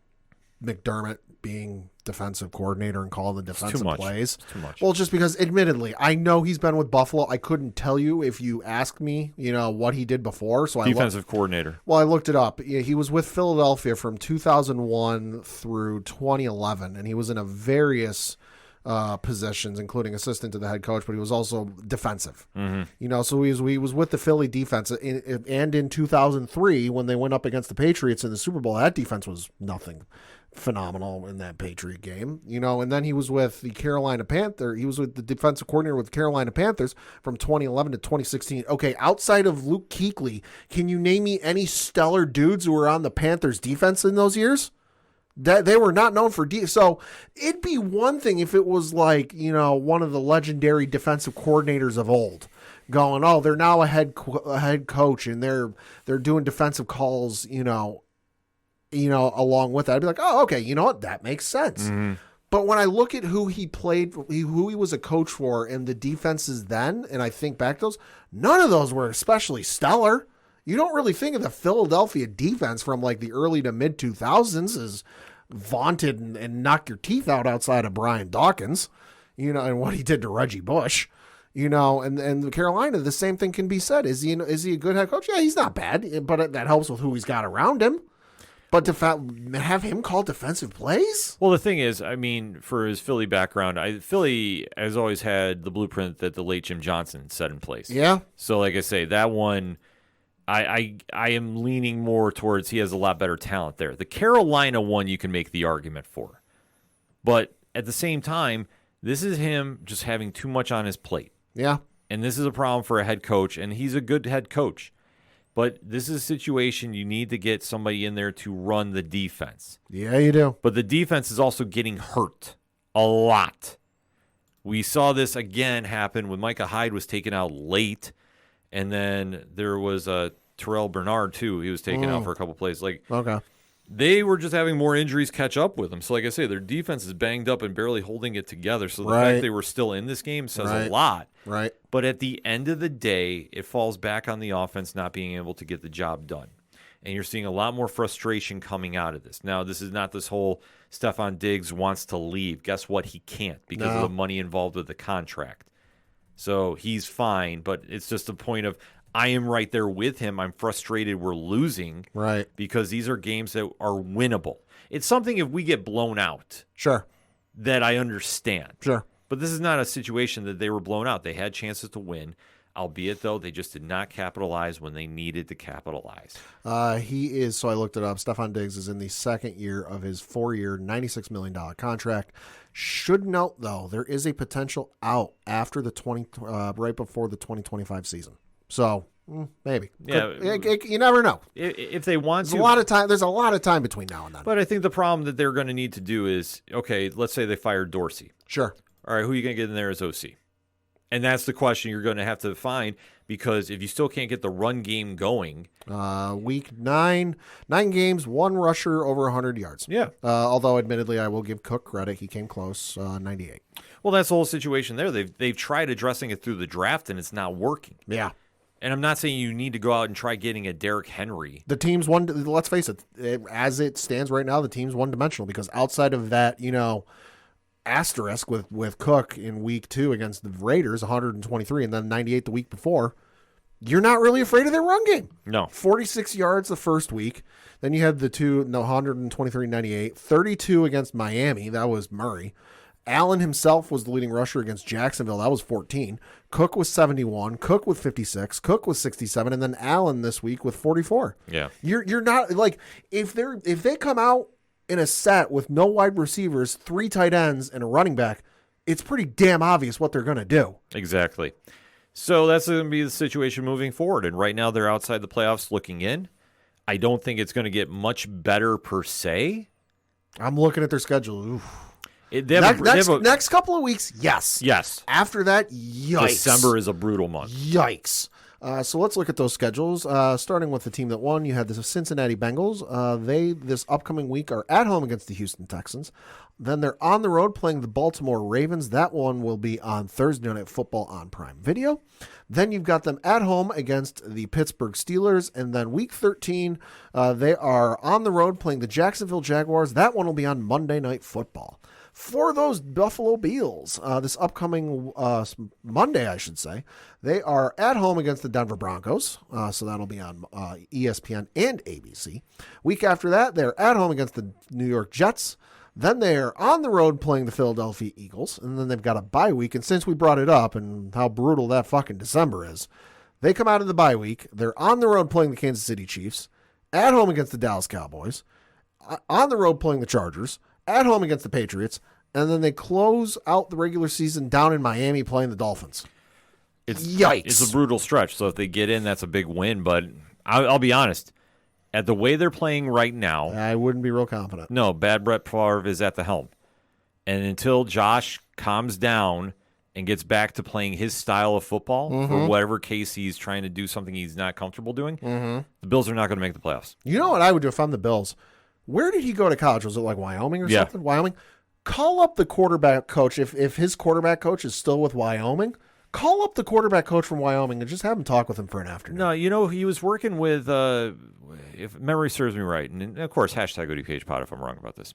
McDermott being defensive coordinator and calling the defensive plays. It's too much. Well, just because, admittedly, I know he's been with Buffalo. I couldn't tell you if you asked me, what he did before. So defensive coordinator. Well, I looked it up. He was with Philadelphia from 2001 through 2011, and he was in a various positions, including assistant to the head coach, but he was also defensive. So he was with the Philly defense, and in 2003 when they went up against the Patriots in the Super Bowl, that defense was nothing phenomenal in that Patriot game, and then he was with the Carolina Panthers. He was with the defensive coordinator with the Carolina Panthers from 2011 to 2016. Okay, outside of Luke Kuechly, can you name me any stellar dudes who were on the Panthers defense in those years? That they were not known for so it'd be one thing if it was like, one of the legendary defensive coordinators of old going, oh, they're now a head coach and they're doing defensive calls, along with that. I'd be like, oh, okay, you know what? That makes sense. But when I look at who he played, who he was a coach for, and the defenses then, and I think back to those, none of those were especially stellar. You don't really think of the Philadelphia defense from like the early to mid 2000s as vaunted and knock your teeth out outside of Brian Dawkins, and what he did to Reggie Bush, and Carolina, the same thing can be said. Is he a good head coach? Yeah, he's not bad, but that helps with who he's got around him. But to have him call defensive plays? Well, the thing is, for his Philly background, Philly has always had the blueprint that the late Jim Johnson set in place. Yeah. So, like I say, that one, I am leaning more towards he has a lot better talent there. The Carolina one you can make the argument for. But at the same time, this is him just having too much on his plate. Yeah. And this is a problem for a head coach, and he's a good head coach. But this is a situation you need to get somebody in there to run the defense. Yeah, you do. But the defense is also getting hurt a lot. We saw this again happen when Micah Hyde was taken out late, and then there was Terrell Bernard, too. He was taken out for a couple plays. Okay. They were just having more injuries catch up with them. So, like I say, their defense is banged up and barely holding it together. So the fact they were still in this game says a lot. Right. But at the end of the day, it falls back on the offense not being able to get the job done. And you're seeing a lot more frustration coming out of this. Now, this is not this whole Stephon Diggs wants to leave. Guess what? He can't because of the money involved with the contract. So he's fine, but it's just a point of I am right there with him. I'm frustrated we're losing. Right. Because these are games that are winnable. It's something if we get blown out. Sure. That I understand. Sure. But this is not a situation that they were blown out. They had chances to win, albeit, though, they just did not capitalize when they needed to capitalize. He is, so I looked it up, Stephon Diggs is in the second year of his 4-year, $96 million contract. Should note, though, there is a potential out after the right before the 2025 season. So maybe. Yeah, you never know. If they want There's a lot of time between now and then. But I think the problem that they're going to need to do is, okay, let's say they fired Dorsey. Sure. All right, who are you going to get in there as OC? And that's the question you're going to have to find, because if you still can't get the run game going. Week 9 games, 1 rusher over 100 yards. Yeah. Although, admittedly, I will give Cook credit. He came close, 98. Well, that's the whole situation there. They've tried addressing it through the draft, and it's not working. Yeah. And I'm not saying you need to go out and try getting a Derrick Henry. The team's let's face it, as it stands right now, the team's one-dimensional, because outside of that, asterisk with Cook in week 2 against the Raiders, 123, and then 98 the week before, you're not really afraid of their run game. No. 46 yards the first week. Then you had the 123-98, 32 against Miami. That was Murray. Allen himself was the leading rusher against Jacksonville. That was 14. Cook was 71. Cook with 56. Cook was 67. And then Allen this week with 44. Yeah. You're not like if they come out in a set with no wide receivers, 3 tight ends, and a running back, it's pretty damn obvious what they're going to do. Exactly. So that's going to be the situation moving forward. And right now they're outside the playoffs looking in. I don't think it's going to get much better per se. I'm looking at their schedule. Oof. Next couple of weeks, yes. Yes. After that, yikes. December is a brutal month. Yikes. So let's look at those schedules. Starting with the team that won, you had the Cincinnati Bengals. They, this upcoming week, are at home against the Houston Texans. Then they're on the road playing the Baltimore Ravens. That one will be on Thursday Night Football on Prime Video. Then you've got them at home against the Pittsburgh Steelers. And then week 13, they are on the road playing the Jacksonville Jaguars. That one will be on Monday Night Football. For those Buffalo Bills, this upcoming Monday, I should say, they are at home against the Denver Broncos. So that'll be on ESPN and ABC. Week after that, they're at home against the New York Jets. Then they're on the road playing the Philadelphia Eagles. And then they've got a bye week. And since we brought it up and how brutal that fucking December is, they come out of the bye week. They're on the road playing the Kansas City Chiefs. At home against the Dallas Cowboys. On the road playing the Chargers. At home against the Patriots, and then they close out the regular season down in Miami playing the Dolphins. Yikes. It's a brutal stretch, so if they get in, that's a big win, but I'll be honest. At the way they're playing right now... I wouldn't be real confident. No, bad Brett Favre is at the helm. And until Josh calms down and gets back to playing his style of football, for whatever case he's trying to do something he's not comfortable doing, the Bills are not going to make the playoffs. You know what I would do if I'm the Bills? Where did he go to college? Was it like Wyoming or something? Wyoming? Call up the quarterback coach. If his quarterback coach is still with Wyoming, call up the quarterback coach from Wyoming and just have him talk with him for an afternoon. No, he was working with, if memory serves me right, and of course, hashtag ODPH pod if I'm wrong about this.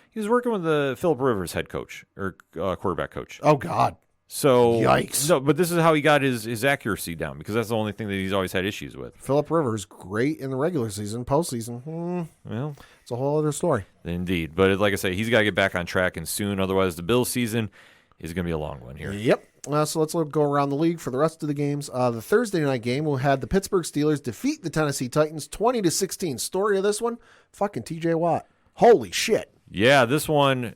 He was working with the Phillip Rivers head coach or quarterback coach. Oh, God. So yikes. No, but this is how he got his accuracy down because that's the only thing that he's always had issues with. Phillip Rivers, great in the regular season, postseason. Well, it's a whole other story. Indeed. But like I say, he's got to get back on track and soon. Otherwise, the Bills season is going to be a long one here. Yep. So let's go around the league for the rest of the games. The Thursday night game, we had the Pittsburgh Steelers defeat the Tennessee Titans 20-16. Story of this one, fucking TJ Watt. Holy shit. Yeah, this one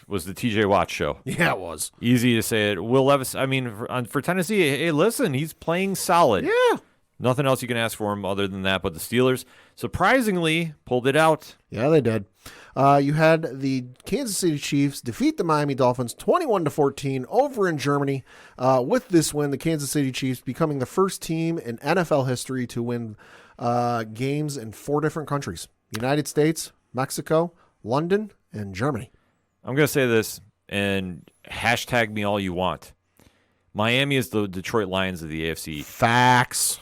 was the TJ Watt show. Yeah, it was. Easy to say it. Will Levis, I mean, for Tennessee, hey, listen, he's playing solid. Yeah. Nothing else you can ask for him other than that. But the Steelers, surprisingly, pulled it out. Yeah, they did. You had the Kansas City Chiefs defeat the Miami Dolphins 21-14 over in Germany. With this win, the Kansas City Chiefs becoming the first team in NFL history to win games in 4 different countries: United States, Mexico, London, and Germany. I'm going to say this, and hashtag me all you want. Miami is the Detroit Lions of the AFC. Facts.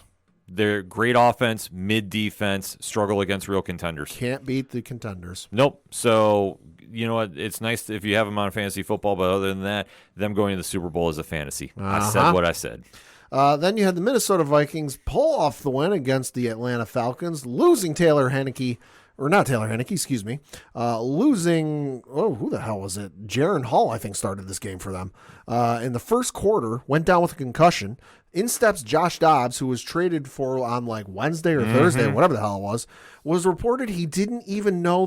They're great offense, mid-defense, struggle against real contenders. Can't beat the contenders. Nope. So, you know what? It's nice if you have them on fantasy football, but other than that, them going to the Super Bowl is a fantasy. I said what I said. Then you had the Minnesota Vikings pull off the win against the Atlanta Falcons, losing Taylor Heineke. Or not Taylor Heineke, excuse me. Losing, who the hell was it? Jaron Hall, I think, started this game for them. In the first quarter, went down with a concussion. In steps Josh Dobbs, who was traded for on like Wednesday or Thursday, whatever the hell it was reported he didn't even know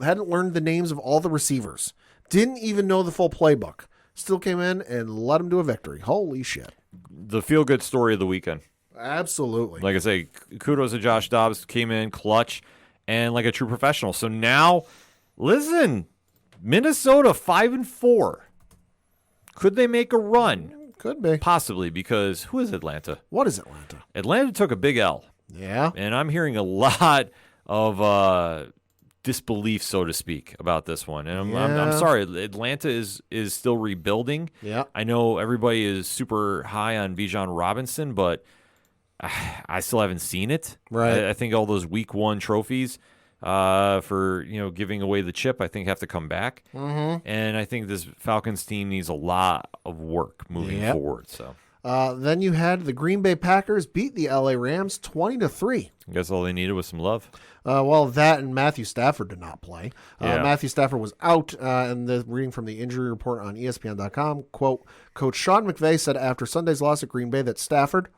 hadn't learned the names of all the receivers. Didn't even know the full playbook. Still came in and led him to a victory. Holy shit. The feel-good story of the weekend. Absolutely. Like I say, kudos to Josh Dobbs. Came in clutch and like a true professional. So now, listen, Minnesota 5-4. Could they make a run? Could be. Possibly, because who is Atlanta? What is Atlanta? Atlanta took a big L. Yeah. And I'm hearing a lot of disbelief, so to speak, about this one. And I'm sorry, Atlanta is still rebuilding. Yeah. I know everybody is super high on Bijan Robinson, but I still haven't seen it. Right. I think all those week 1 trophies for giving away the chip, I think have to come back. And I think this Falcons team needs a lot of work moving forward. So Then you had the Green Bay Packers beat the LA Rams 20-3. I guess all they needed was some love. Well, that and Matthew Stafford did not play. Yeah. Matthew Stafford was out, and the reading from the injury report on ESPN.com, quote, Coach Sean McVay said after Sunday's loss at Green Bay that Stafford,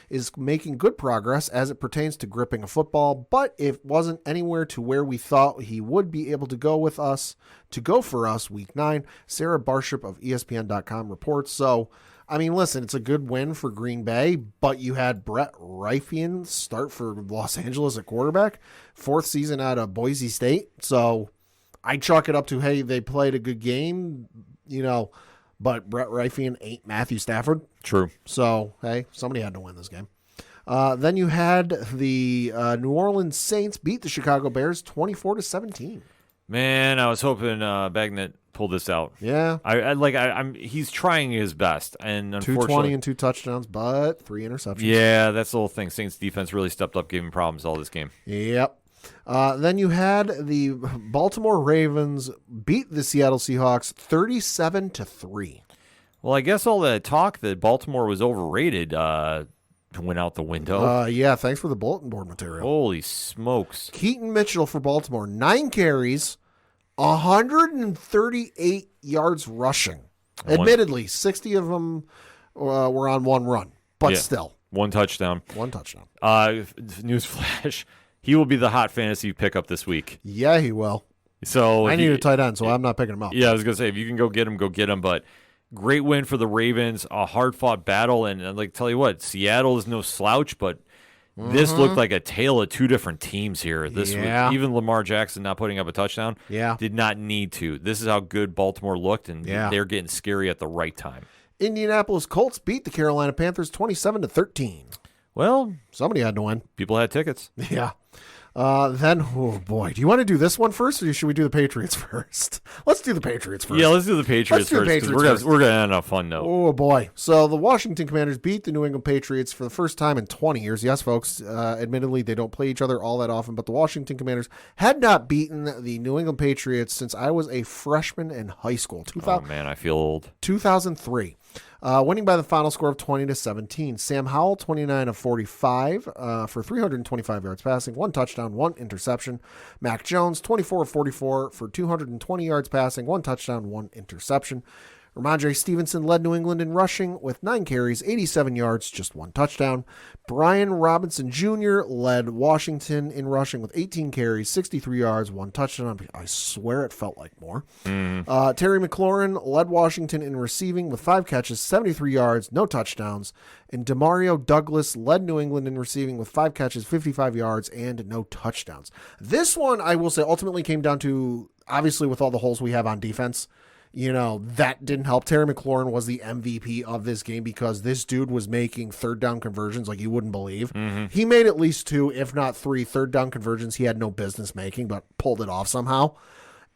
is making good progress as it pertains to gripping a football, but it wasn't anywhere to where we thought he would be able to go for us week 9. Sarah Barship of ESPN.com reports. So, I mean, listen, it's a good win for Green Bay, but you had Brett Rypien start for Los Angeles at quarterback, 4th season out of Boise State. So I chalk it up to, hey, they played a good game, but Brett Rypien ain't Matthew Stafford. True. So, hey, somebody had to win this game. Then you had the New Orleans Saints beat the Chicago Bears 24-17. Man, I was hoping Bagnett pulled this out. Yeah. He's trying his best, and 220 and 2 touchdowns, but 3 interceptions. Yeah, that's the whole thing. Saints defense really stepped up, giving problems all this game. Yep. Then you had the Baltimore Ravens beat the Seattle Seahawks 37-3. Well, I guess all the talk that Baltimore was overrated went out the window. Yeah, thanks for the bulletin board material. Holy smokes. Keaton Mitchell for Baltimore, 9 carries, 138 yards rushing. Admittedly, 60 of them were on one run, but still. 1 touchdown. 1 touchdown. Newsflash, he will be the hot fantasy pickup this week. Yeah, he will. So I need a tight end, so I'm not picking him up. Yeah, I was going to say, if you can go get him, but great win for the Ravens, a hard-fought battle, and tell you what, Seattle is no slouch, but this looked like a tale of 2 different teams here this week. Even Lamar Jackson not putting up a touchdown did not need to. This is how good Baltimore looked, and they're getting scary at the right time. Indianapolis Colts beat the Carolina Panthers 27-13. Well, somebody had to win. People had tickets. Yeah. Then, oh boy, do you want to do this one first, or should we do the Patriots first? Let's do the Patriots first. Yeah, let's do the Patriots first. We're gonna end on a fun note. Oh boy! So the Washington Commanders beat the New England Patriots for the first time in 20 years. Yes, folks. Admittedly, they don't play each other all that often, but the Washington Commanders had not beaten the New England Patriots since I was a freshman in high school. Oh man, I feel old. 2003. Winning by the final score of 20-17. Sam Howell, 29 of 45 for 325 yards passing, 1 touchdown, 1 interception. Mac Jones, 24 of 44 for 220 yards passing, 1 touchdown, 1 interception. Ramondre Stevenson led New England in rushing with 9 carries, 87 yards, just 1 touchdown. Brian Robinson Jr. led Washington in rushing with 18 carries, 63 yards, 1 touchdown. I swear it felt like more. Terry McLaurin led Washington in receiving with 5 catches, 73 yards, no touchdowns. And Demario Douglas led New England in receiving with 5 catches, 55 yards, and no touchdowns. This one, I will say, ultimately came down to, obviously with all the holes we have on defense, that didn't help. Terry McLaurin was the MVP of this game because this dude was making 3rd down conversions like you wouldn't believe. He made at least 2, if not 3, 3rd down conversions he had no business making, but pulled it off somehow.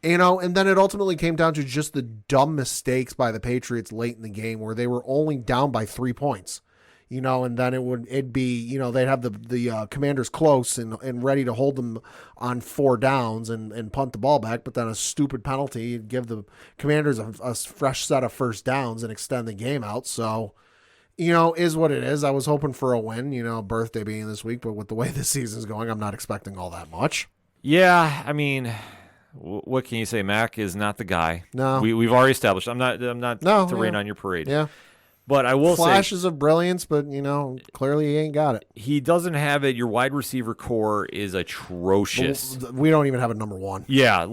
And then it ultimately came down to just the dumb mistakes by the Patriots late in the game where they were only down by 3 points. And then it'd be, they'd have the Commanders close and ready to hold them on 4 downs and punt the ball back, but then a stupid penalty would give the Commanders a fresh set of first downs and extend the game out. So, is what it is. I was hoping for a win, birthday being this week, but with the way this season's going, I'm not expecting all that much. Yeah, I mean, what can you say? Mac is not the guy. No. We've already established. I'm not to rain on your parade. Yeah. But I will say flashes of brilliance, but clearly he ain't got it. He doesn't have it. Your wide receiver core is atrocious. We don't even have a number 1. Yeah,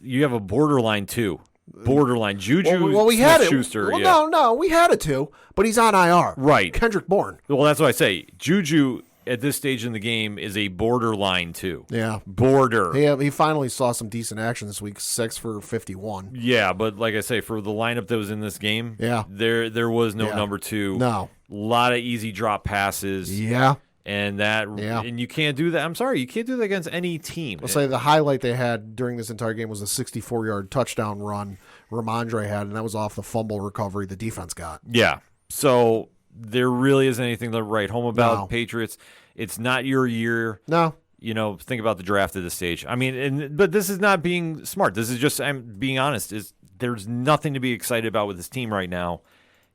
you have a borderline 2. Borderline Juju. Well, we had Schuster, it. Well, no, we had it too, but he's on IR. Right, Kendrick Bourne. Well, that's what I say. Juju at this stage in the game is a borderline 2. Yeah. Border. He finally saw some decent action this week, 6 for 51. Yeah, but like I say, for the lineup that was in this game, there was no number 2. No. A lot of easy drop passes. Yeah. And and you can't do that. I'm sorry, you can't do that against any team. I'll say the highlight they had during this entire game was a 64-yard touchdown run Ramondre had, and that was off the fumble recovery the defense got. Yeah. So there really isn't anything to write home about. Patriots. It's not your year. No. Think about the draft at this stage. I mean, but this is not being smart. This is just, I'm being honest, there's nothing to be excited about with this team right now.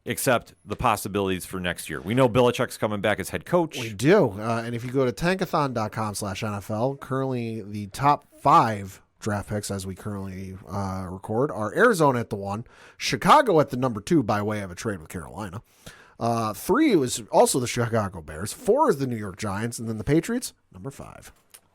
except the possibilities for next year. We know Belichick's coming back as head coach. We do. And if you go to tankathon.com/NFL, currently the top 5 draft picks as we currently record are Arizona at the 1, Chicago at the number 2 by way of a trade with Carolina. 3 was also the Chicago Bears. 4 is the New York Giants. And then the Patriots, number 5.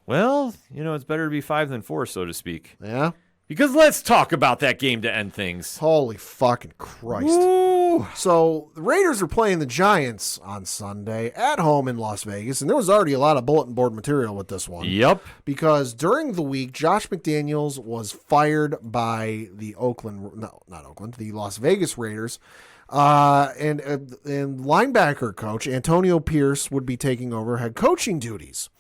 Well, it's better to be 5 than 4, so to speak. Yeah. Because let's talk about that game to end things. Holy fucking Christ. Woo! So the Raiders are playing the Giants on Sunday at home in Las Vegas, and there was already a lot of bulletin board material with this one. Yep. Because during the week, Josh McDaniels was fired by the Las Vegas Raiders. And linebacker coach Antonio Pierce would be taking over head coaching duties.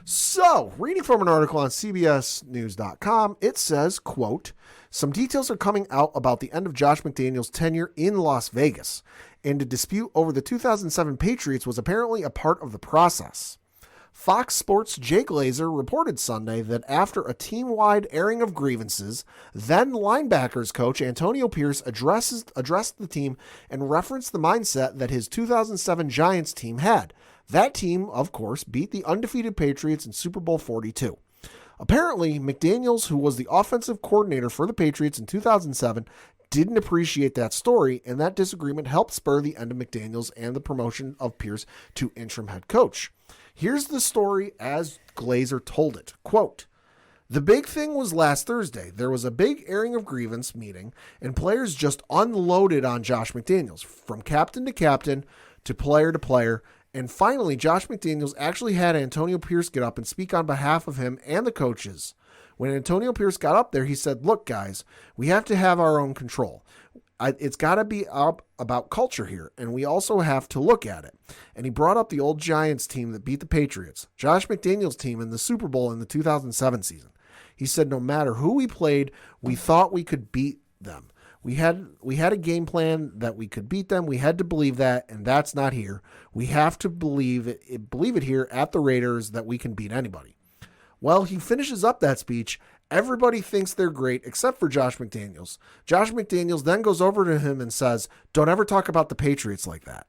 So, reading from an article on CBSNews.com, it says, quote, some details are coming out about the end of Josh McDaniels' tenure in Las Vegas, and a dispute over the 2007 Patriots was apparently a part of the process. Fox Sports' Jay Glazer reported Sunday that after a team-wide airing of grievances, then linebackers coach Antonio Pierce addressed the team and referenced the mindset that his 2007 Giants team had. That team, of course, beat the undefeated Patriots in Super Bowl 42. Apparently, McDaniels, who was the offensive coordinator for the Patriots in 2007, didn't appreciate that story, and that disagreement helped spur the end of McDaniels and the promotion of Pierce to interim head coach. Here's the story as Glazer told it. Quote, the big thing was last Thursday. There was a big airing of grievance meeting, and players just unloaded on Josh McDaniels, from captain to player, and finally, Josh McDaniels actually had Antonio Pierce get up and speak on behalf of him and the coaches. When Antonio Pierce got up there, he said, look, guys, we have to have our own control. It's got to be up about culture here, and we also have to look at it. And he brought up the old Giants team that beat the Patriots, Josh McDaniels' team in the Super Bowl in the 2007 season. He said no matter who we played, we thought we could beat them. We had a game plan that we could beat them. We had to believe that, and that's not here. We have to believe it here at the Raiders that we can beat anybody. Well, he finishes up that speech. Everybody thinks they're great except for Josh McDaniels. Josh McDaniels then goes over to him and says, don't ever talk about the Patriots like that.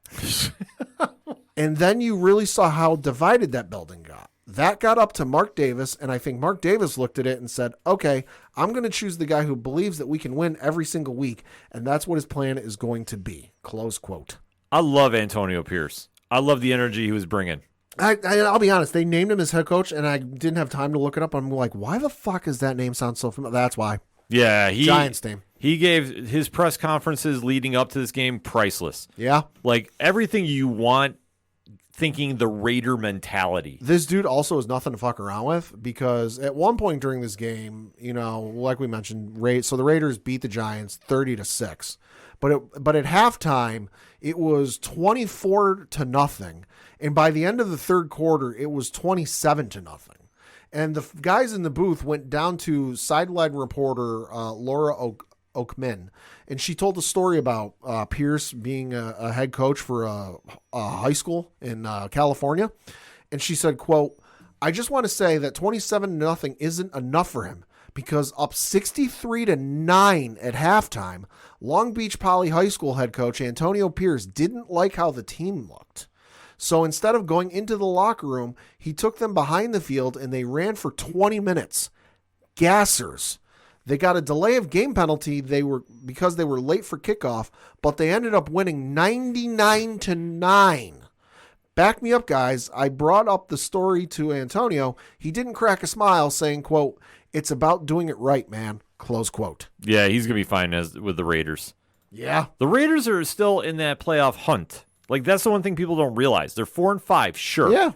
And then you really saw how divided that building got. That got up to Mark Davis, and I think Mark Davis looked at it and said, okay, I'm going to choose the guy who believes that we can win every single week, and that's what his plan is going to be. Close quote. I love Antonio Pierce. I love the energy he was bringing. I'll be honest, they named him as head coach, and I didn't have time to look it up. I'm like, why the fuck does that name sound so familiar? That's why. Yeah, Giants name. He gave his press conferences leading up to this game priceless. Yeah. Like everything you want, thinking the Raider mentality. This dude also is nothing to fuck around with, because at one point during this game, like we mentioned, so the Raiders beat the Giants 30-6. But at halftime, it was 24-0. And by the end of the third quarter, it was 27-0. And the guys in the booth went down to sideline reporter Laura Oakman, and she told the story about Pierce being a head coach for a high school in California. And she said, quote, I just want to say that 27-0 isn't enough for him, because up 63-9 at halftime, Long Beach Poly High School head coach Antonio Pierce didn't like how the team looked. So instead of going into the locker room, he took them behind the field and they ran for 20 minutes. Gassers. They got a delay of game penalty because they were late for kickoff, but they ended up winning 99-9. Back me up, guys. I brought up the story to Antonio. He didn't crack a smile, saying, quote, it's about doing it right, man. Close quote. Yeah, he's going to be fine with the Raiders. Yeah. The Raiders are still in that playoff hunt. Like, that's the one thing people don't realize. They're 4-5, sure. Yeah.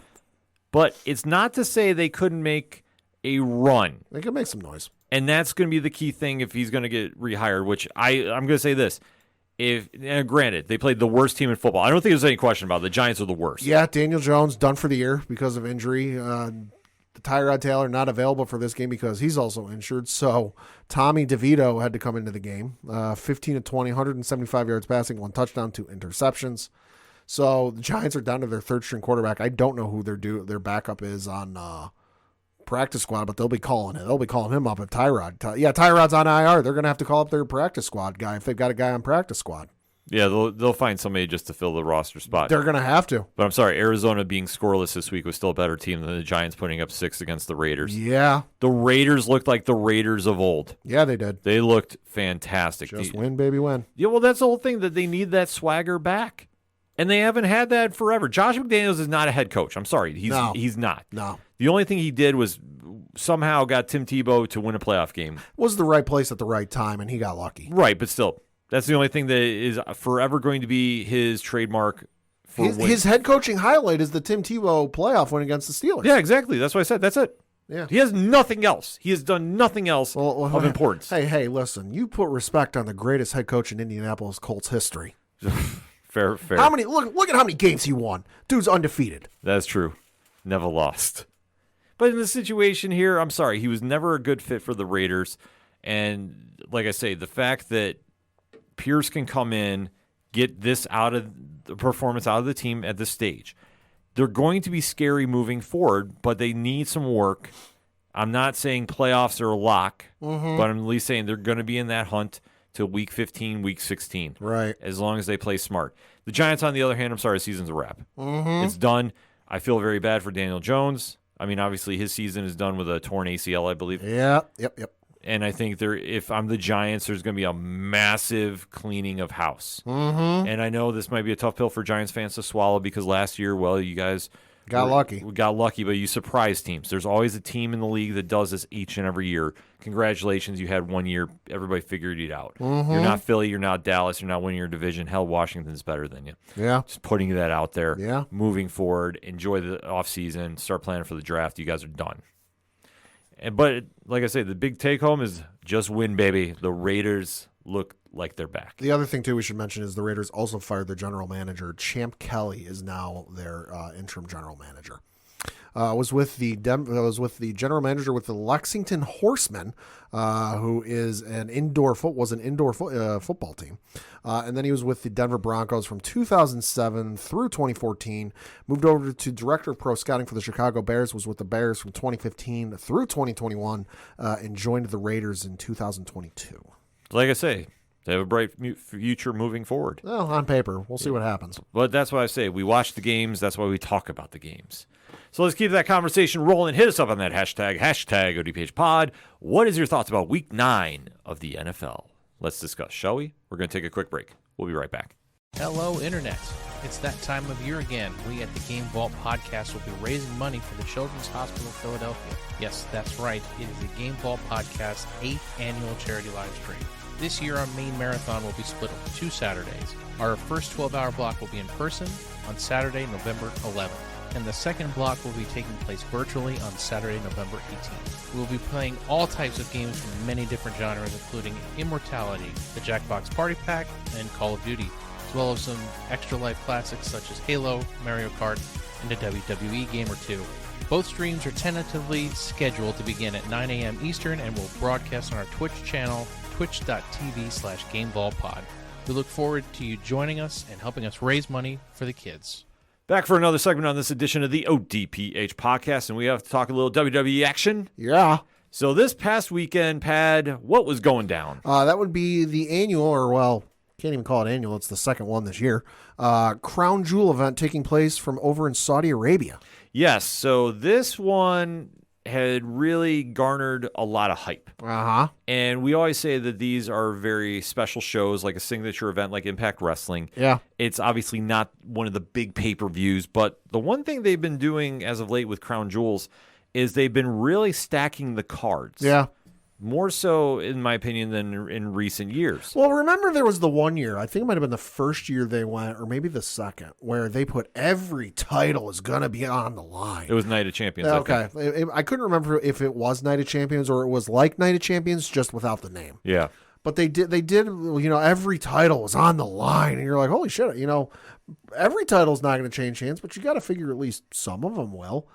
But it's not to say they couldn't make a run. They could make some noise. And that's going to be the key thing if he's going to get rehired, which I'm going to say this. Granted, they played the worst team in football. I don't think there's any question about it. The Giants are the worst. Yeah, Daniel Jones done for the year because of injury. Tyrod Taylor not available for this game because he's also injured. So Tommy DeVito had to come into the game. 15-20, 175 yards passing, 1 touchdown, 2 interceptions. So the Giants are down to their third-string quarterback. I don't know who their backup is on practice squad, but they'll be calling it. They'll be calling him up if Tyrod's on IR. They're going to have to call up their practice squad guy if they've got a guy on practice squad. Yeah, they'll find somebody just to fill the roster spot. They're going to have to. But I'm sorry, Arizona being scoreless this week was still a better team than the Giants putting up 6 against the Raiders. Yeah. The Raiders looked like the Raiders of old. Yeah, they did. They looked fantastic. Just win, baby, win. Yeah, well, that's the whole thing, that they need that swagger back. And they haven't had that forever. Josh McDaniels is not a head coach. I'm sorry. He's not. No. The only thing he did was somehow got Tim Tebow to win a playoff game. Was the right place at the right time, and he got lucky. Right, but still, that's the only thing that is forever going to be his trademark for his head coaching highlight is the Tim Tebow playoff win against the Steelers. Yeah, exactly. That's what I said. That's it. Yeah. He has nothing else. He has done nothing else of importance. Hey, listen. You put respect on the greatest head coach in Indianapolis Colts history. Fair. How many? Look at how many games he won. Dude's undefeated. That's true. Never lost. But in the situation here, I'm sorry. He was never a good fit for the Raiders. And like I say, the fact that Pierce can come in, get this out of the performance out of the team at this stage. They're going to be scary moving forward, but they need some work. I'm not saying playoffs are a lock, but I'm at least saying they're going to be in that hunt till week 15, week 16. Right. As long as they play smart. The Giants, on the other hand, I'm sorry, the season's a wrap. It's done. I feel very bad for Daniel Jones. I mean, obviously, his season is done with a torn ACL, I believe. Yeah. Yep. And I think if I'm the Giants, there's going to be a massive cleaning of house. And I know this might be a tough pill for Giants fans to swallow because last year, well, you guys got lucky. We got lucky, but you surprised teams. There's always a team in the league that does this each and every year. Congratulations, you had 1 year. Everybody figured it out. You're not Philly. You're not Dallas. You're not winning your division. Hell, Washington's better than you. Yeah. Just putting that out there. Yeah. Moving forward, enjoy the offseason, start planning for the draft. You guys are done. But like I say, the big take home is just win, baby. The Raiders look like they're back. The other thing, too, we should mention is the Raiders also fired their general manager. Champ Kelly is now their interim general manager. Was with the general manager with the Lexington Horsemen, who is an indoor football team, and then he was with the Denver Broncos from 2007 through 2014. Moved over to director of pro scouting for the Chicago Bears. Was with the Bears from 2015 through 2021, and joined the Raiders in 2022. Like I say, they have a bright future moving forward. Well, on paper, we'll see what happens. But that's why I say we watch the games. That's why we talk about the games. So let's keep that conversation rolling. Hit us up on that hashtag ODPH pod. What is your thoughts about week 9 of the NFL? Let's discuss, shall we? We're going to take a quick break. We'll be right back. Hello, Internet. It's that time of year again. We at the Game Vault Podcast will be raising money for the Children's Hospital of Philadelphia. Yes, that's right. It is the Game Vault Podcast 8th annual charity live stream. This year, our main marathon will be split over 2 Saturdays. Our first 12-hour block will be in person on Saturday, November 11th. And the second block will be taking place virtually on Saturday, November 18th. We will be playing all types of games from many different genres, including Immortality, the Jackbox Party Pack, and Call of Duty, as well as some extra life classics such as Halo, Mario Kart, and a WWE game or two. Both streams are tentatively scheduled to begin at 9 a.m. Eastern and will broadcast on our Twitch channel, twitch.tv/GameVaultPod. We look forward to you joining us and helping us raise money for the kids. Back for another segment on this edition of the ODPH podcast, and we have to talk a little WWE action. Yeah. So this past weekend, Pad, what was going down? That would be the annual, or well, can't even call it annual. It's the second one this year. Crown Jewel event taking place from over in Saudi Arabia. Yes, so this one had really garnered a lot of hype. Uh-huh. And we always say that these are very special shows, like a signature event like Impact Wrestling. Yeah. It's obviously not one of the big pay-per-views, but the one thing they've been doing as of late with Crown Jewels is they've been really stacking the cards. Yeah. More so, in my opinion, than in recent years. Well, remember there was the one year, I think it might have been the first year they went, or maybe the second, where they put every title is going to be on the line. It was Night of Champions. Okay. I couldn't remember if it was Night of Champions or it was like Night of Champions, just without the name. Yeah. But they did, every title was on the line, and you're like, holy shit, every title's not going to change hands, but you got to figure at least some of them will.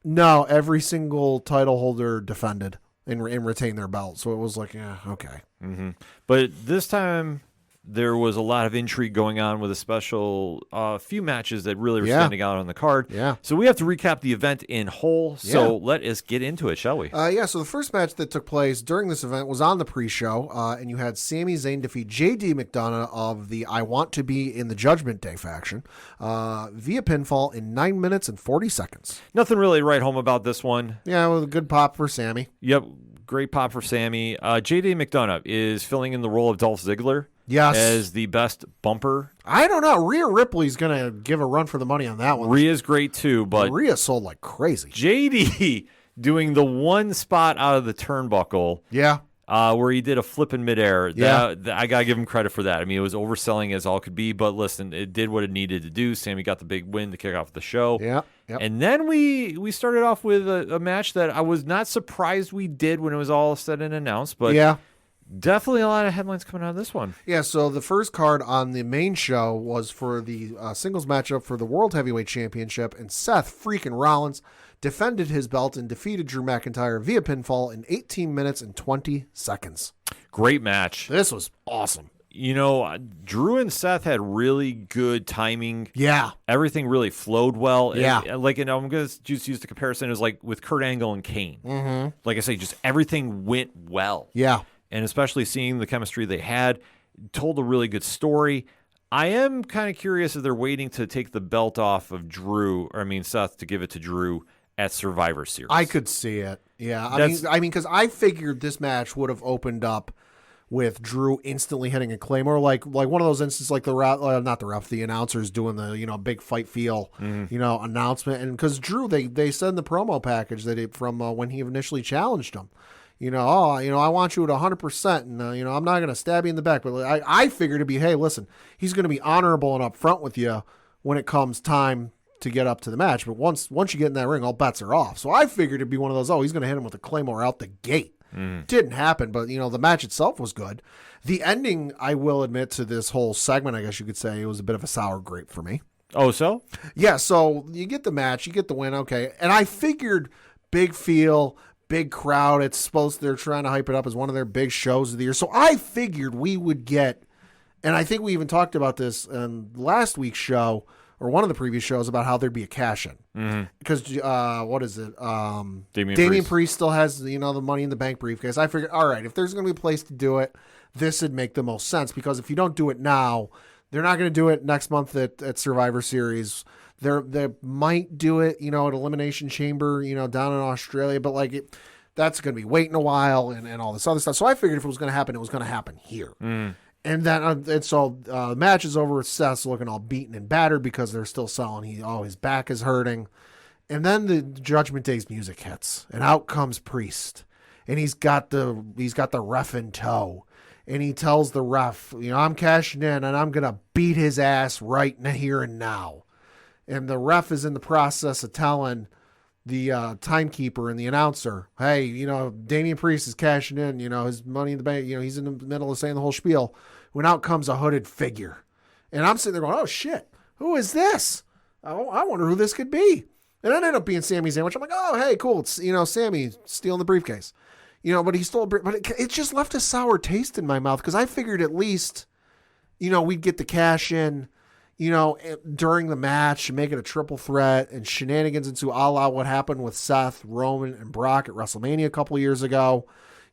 No, every single title holder defended and retain their belt. So it was like, yeah, okay. Mm-hmm. But this time, There was a lot of intrigue going on with a special few matches that really were Yeah. standing out on the card. Yeah. So we have to recap the event in whole. So Yeah. let us get into it, shall we? So the first match that took place during this event was on the pre-show, and you had Sami Zayn defeat JD McDonough of the I Want to Be in the Judgment Day faction via pinfall in 9 minutes and 40 seconds. Nothing really to write home about this one. Yeah, with a good pop for Sammy. Yep, great pop for Sammy. JD McDonough is filling in the role of Dolph Ziggler. Yes. As the best bumper. I don't know. Rhea Ripley's going to give a run for the money on that one. Rhea's great too, but Rhea sold like crazy. JD doing the one spot out of the turnbuckle Yeah. where he did a flip in midair. Yeah. I got to give him credit for that. I mean, it was overselling as all could be, but listen, it did what it needed to do. Sammy got the big win to kick off the show. Yeah. Yep. And then we started off with a match that I was not surprised we did when it was all said and announced, but yeah. definitely a lot of headlines coming out of this one. Yeah, so the first card on the main show was for the singles matchup for the World Heavyweight Championship, and Seth freaking Rollins defended his belt and defeated Drew McIntyre via pinfall in 18 minutes and 20 seconds. Great match. This was awesome. You know, Drew and Seth had really good timing. Yeah. Everything really flowed well. Yeah. And, I'm going to just use the comparison as like with Kurt Angle and Kane. Mm-hmm. Like I say, just everything went well. Yeah. And especially seeing the chemistry they had, told a really good story. I am kind of curious if they're waiting to take the belt off of Seth to give it to Drew at Survivor Series. I could see it. Yeah. I mean, because I figured this match would have opened up with Drew instantly hitting a Claymore, like one of those instances, like the announcers doing the big fight feel announcement, and because Drew they said in the promo package that from when he initially challenged him, I want you at 100%, and I'm not going to stab you in the back, but I figured it'd be, hey, listen, he's going to be honorable and upfront with you when it comes time to get up to the match, but once you get in that ring, all bets are off. So I figured it'd be one of those, he's going to hit him with a Claymore out the gate. Didn't happen, but the match itself was good. The ending, I will admit, to this whole segment, I guess you could say, it was a bit of a sour grape for me. Oh, so? Yeah, so you get the match, you get the win, okay. And I figured big feel, big crowd, they're trying to hype it up as one of their big shows of the year. So I figured we would get, and I think we even talked about this in last week's show, or one of the previous shows, about how there'd be a cash-in. Because, what is it? Damian Priest still has, the Money in the Bank briefcase. I figured, all right, if there's going to be a place to do it, this would make the most sense. Because if you don't do it now, they're not going to do it next month at Survivor Series. They might do it, at Elimination Chamber, down in Australia. But, that's going to be waiting a while and all this other stuff. So I figured if it was going to happen, it was going to happen here. And then, so the match is over with Seth looking all beaten and battered because they're still selling. His back is hurting. And then the Judgment Day's music hits, and out comes Priest, and he's got the ref in tow, and he tells the ref, I'm cashing in, and I'm gonna beat his ass right here and now. And the ref is in the process of telling the timekeeper and the announcer, hey, Damian Priest is cashing in, his Money in the Bank, he's in the middle of saying the whole spiel, when out comes a hooded figure. And I'm sitting there going, oh shit, who is this? I wonder who this could be. And it ended up being Sami Zayn, which I'm like, oh, hey, cool. It's, Sami stealing the briefcase. But he stole but it just left a sour taste in my mouth because I figured at least, we'd get the cash in, during the match and make it a triple threat and shenanigans into a la what happened with Seth, Roman, and Brock at WrestleMania a couple years ago,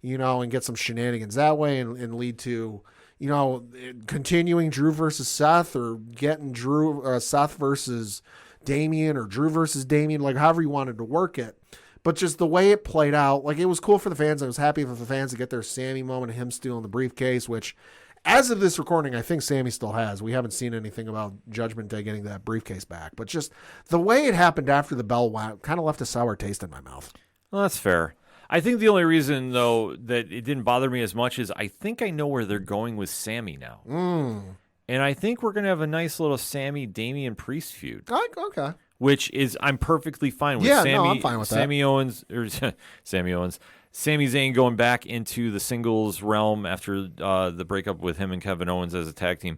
and get some shenanigans that way and lead to, continuing Drew versus Seth or getting Seth versus Damian or Drew versus Damian, however you wanted to work it. But just the way it played out, it was cool for the fans. I was happy for the fans to get their Sammy moment of him stealing the briefcase, which as of this recording, I think Sammy still has. We haven't seen anything about Judgment Day getting that briefcase back. But just the way it happened after the bell went kind of left a sour taste in my mouth. Well, that's fair. I think the only reason, though, that it didn't bother me as much is I think I know where they're going with Sammy now. And I think we're going to have a nice little Sammy-Damian Priest feud. Okay. Which is, I'm perfectly fine with. Yeah, I'm fine with that. Sami Zayn going back into the singles realm after the breakup with him and Kevin Owens as a tag team.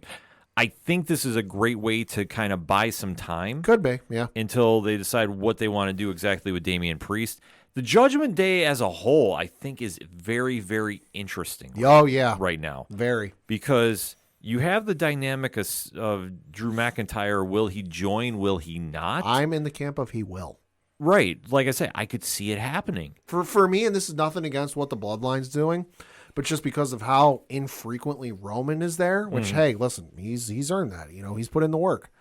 I think this is a great way to kind of buy some time. Could be, yeah. Until they decide what they want to do exactly with Damian Priest. The Judgment Day as a whole, I think, is very, very interesting. Oh, yeah. Right now. Very. Because You have the dynamic of Drew McIntyre. Will he join? Will he not? I'm in the camp of he will. Right. Like I said, I could see it happening. For me, and this is nothing against what the Bloodline's doing, but just because of how infrequently Roman is there, which, hey, listen, he's earned that. He's put in the work.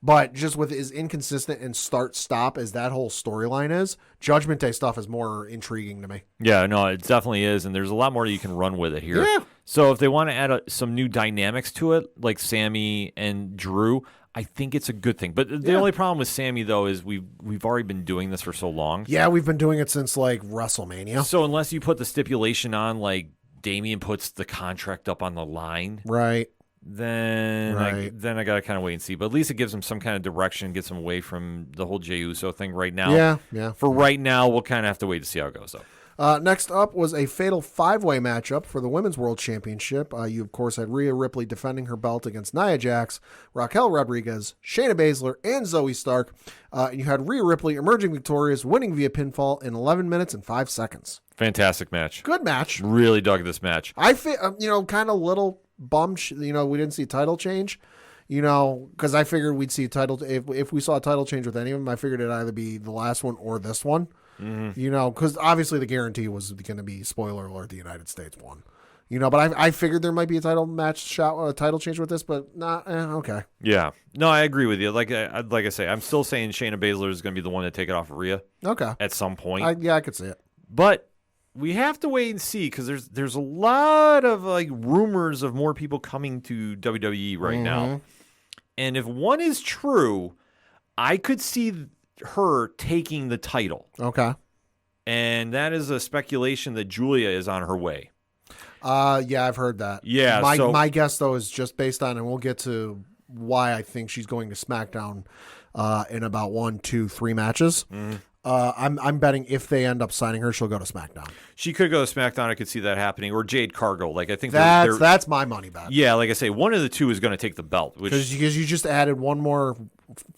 But just with as inconsistent and start-stop as that whole storyline is, Judgment Day stuff is more intriguing to me. Yeah, no, it definitely is, and there's a lot more you can run with it here. Yeah. So if they want to add some new dynamics to it, like Sammy and Drew, I think it's a good thing. But the only problem with Sammy, though, is we've already been doing this for so long. Yeah, we've been doing it since, like, WrestleMania. So unless you put the stipulation on, like, Damian puts the contract up on the line, Right. then I got to kind of wait and see. But at least it gives him some kind of direction, gets him away from the whole Jey Uso thing right now. Yeah. For right now, we'll kind of have to wait to see how it goes, though. Next up was a fatal 5-way matchup for the Women's World Championship. You, of course, had Rhea Ripley defending her belt against Nia Jax, Raquel Rodriguez, Shayna Baszler, and Zoe Stark. And you had Rhea Ripley emerging victorious, winning via pinfall in 11 minutes and 5 seconds. Fantastic match. Good match. Really dug this match. I kind of little bummed, we didn't see a title change, because I figured we'd see a title. If we saw a title change with any of them, I figured it'd either be the last one or this one. Because obviously the guarantee was going to be, spoiler alert, the United States won. But I figured there might be a title change with this, but not okay. Yeah, no, I agree with you. Like I say, I'm still saying Shayna Baszler is going to be the one to take it off of Rhea. Okay, at some point. I could see it, but we have to wait and see because there's a lot of like rumors of more people coming to WWE right now, and if one is true, I could see her taking the title. Okay. And that is a speculation that Julia is on her way. Yeah, I've heard that. Yeah. My guess, though, is just based on, and we'll get to why I think she's going to SmackDown in about 1, 2, 3 matches. I'm betting if they end up signing her, she'll go to SmackDown. She could go to SmackDown. I could see that happening. Or Jade Cargill. Like I think that's my money bet. Yeah, like I say, one of the two is going to take the belt. Because you just added one more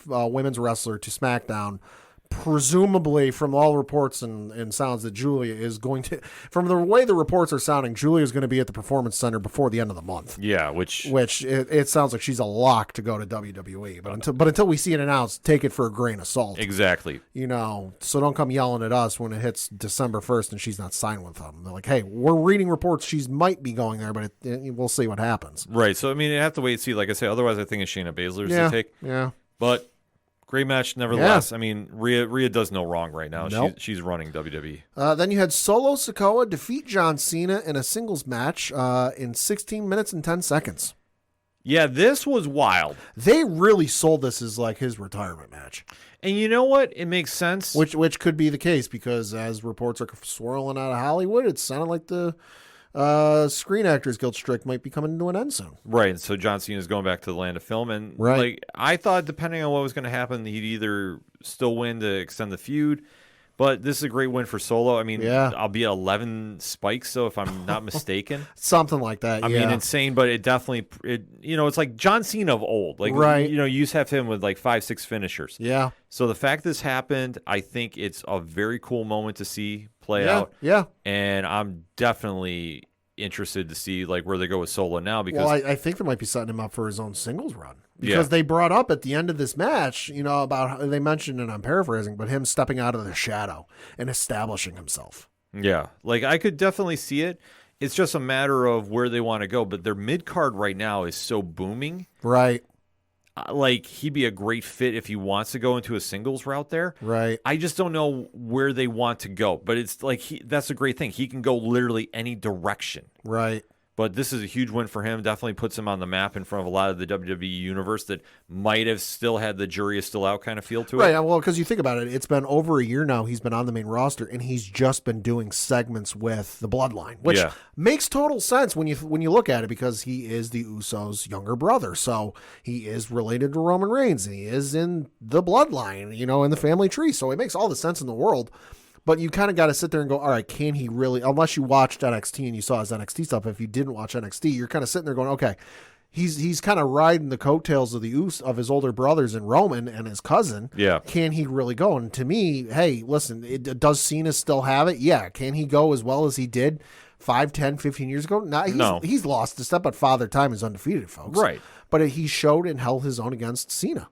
women's wrestler to SmackDown. Presumably, from all reports and sounds, that Julia is going to, from the way the reports are sounding, Julia is going to be at the Performance Center before the end of the month. Yeah, which it sounds like she's a lock to go to WWE. But until we see it announced, take it for a grain of salt. Exactly. So don't come yelling at us when it hits December 1st and she's not signed with them. They're like, hey, we're reading reports she might be going there, but we'll see what happens. Right. So I mean, you have to wait and see. Like I say, otherwise I think it's Shayna Baszler's to take. Yeah. But great match, nevertheless. Yeah. I mean, Rhea does no wrong right now. Nope. She's running WWE. Then you had Solo Sikoa defeat John Cena in a singles match in 16 minutes and 10 seconds. Yeah, this was wild. They really sold this as like his retirement match. And you know what? It makes sense. Which could be the case because as reports are swirling out of Hollywood, it sounded like the Screen Actors Guild strike might be coming to an end soon. Right. So John Cena is going back to the land of film. And like I thought, depending on what was going to happen, he'd either still win to extend the feud. But this is a great win for Solo. I mean, I'll be 11 spikes, so if I'm not mistaken. Something like that, I mean, insane, but it definitely, it's like John Cena of old. Like, you used to have him with like 5, 6 finishers. Yeah. So the fact this happened, I think it's a very cool moment to see play out. Yeah. And I'm definitely interested to see like where they go with Solo now because I think they might be setting him up for his own singles run. Because they brought up at the end of this match, about how they mentioned, and I'm paraphrasing, but him stepping out of the shadow and establishing himself. Yeah, like I could definitely see it. It's just a matter of where they want to go. But their mid card right now is so booming. Right. Like he'd be a great fit if he wants to go into a singles route there. Right. I just don't know where they want to go. But it's like that's a great thing. He can go literally any direction. Right. But this is a huge win for him. Definitely puts him on the map in front of a lot of the WWE universe that might have still had the jury is still out kind of feel to it. Right. Well, because you think about it, it's been over a year now he's been on the main roster, and he's just been doing segments with the Bloodline, which makes total sense when you look at it because he is the Usos' younger brother. So he is related to Roman Reigns, and he is in the Bloodline, in the family tree. So it makes all the sense in the world. But you kind of got to sit there and go, all right, can he really, unless you watched NXT and you saw his NXT stuff, if you didn't watch NXT, you're kind of sitting there going, okay, he's kind of riding the coattails of of his older brothers and Roman and his cousin. Yeah. Can he really go? And to me, hey, listen, does Cena still have it? Yeah. Can he go as well as he did 5, 10, 15 years ago. Now he's lost a step, but Father Time is undefeated, folks. Right. But he showed and held his own against Cena.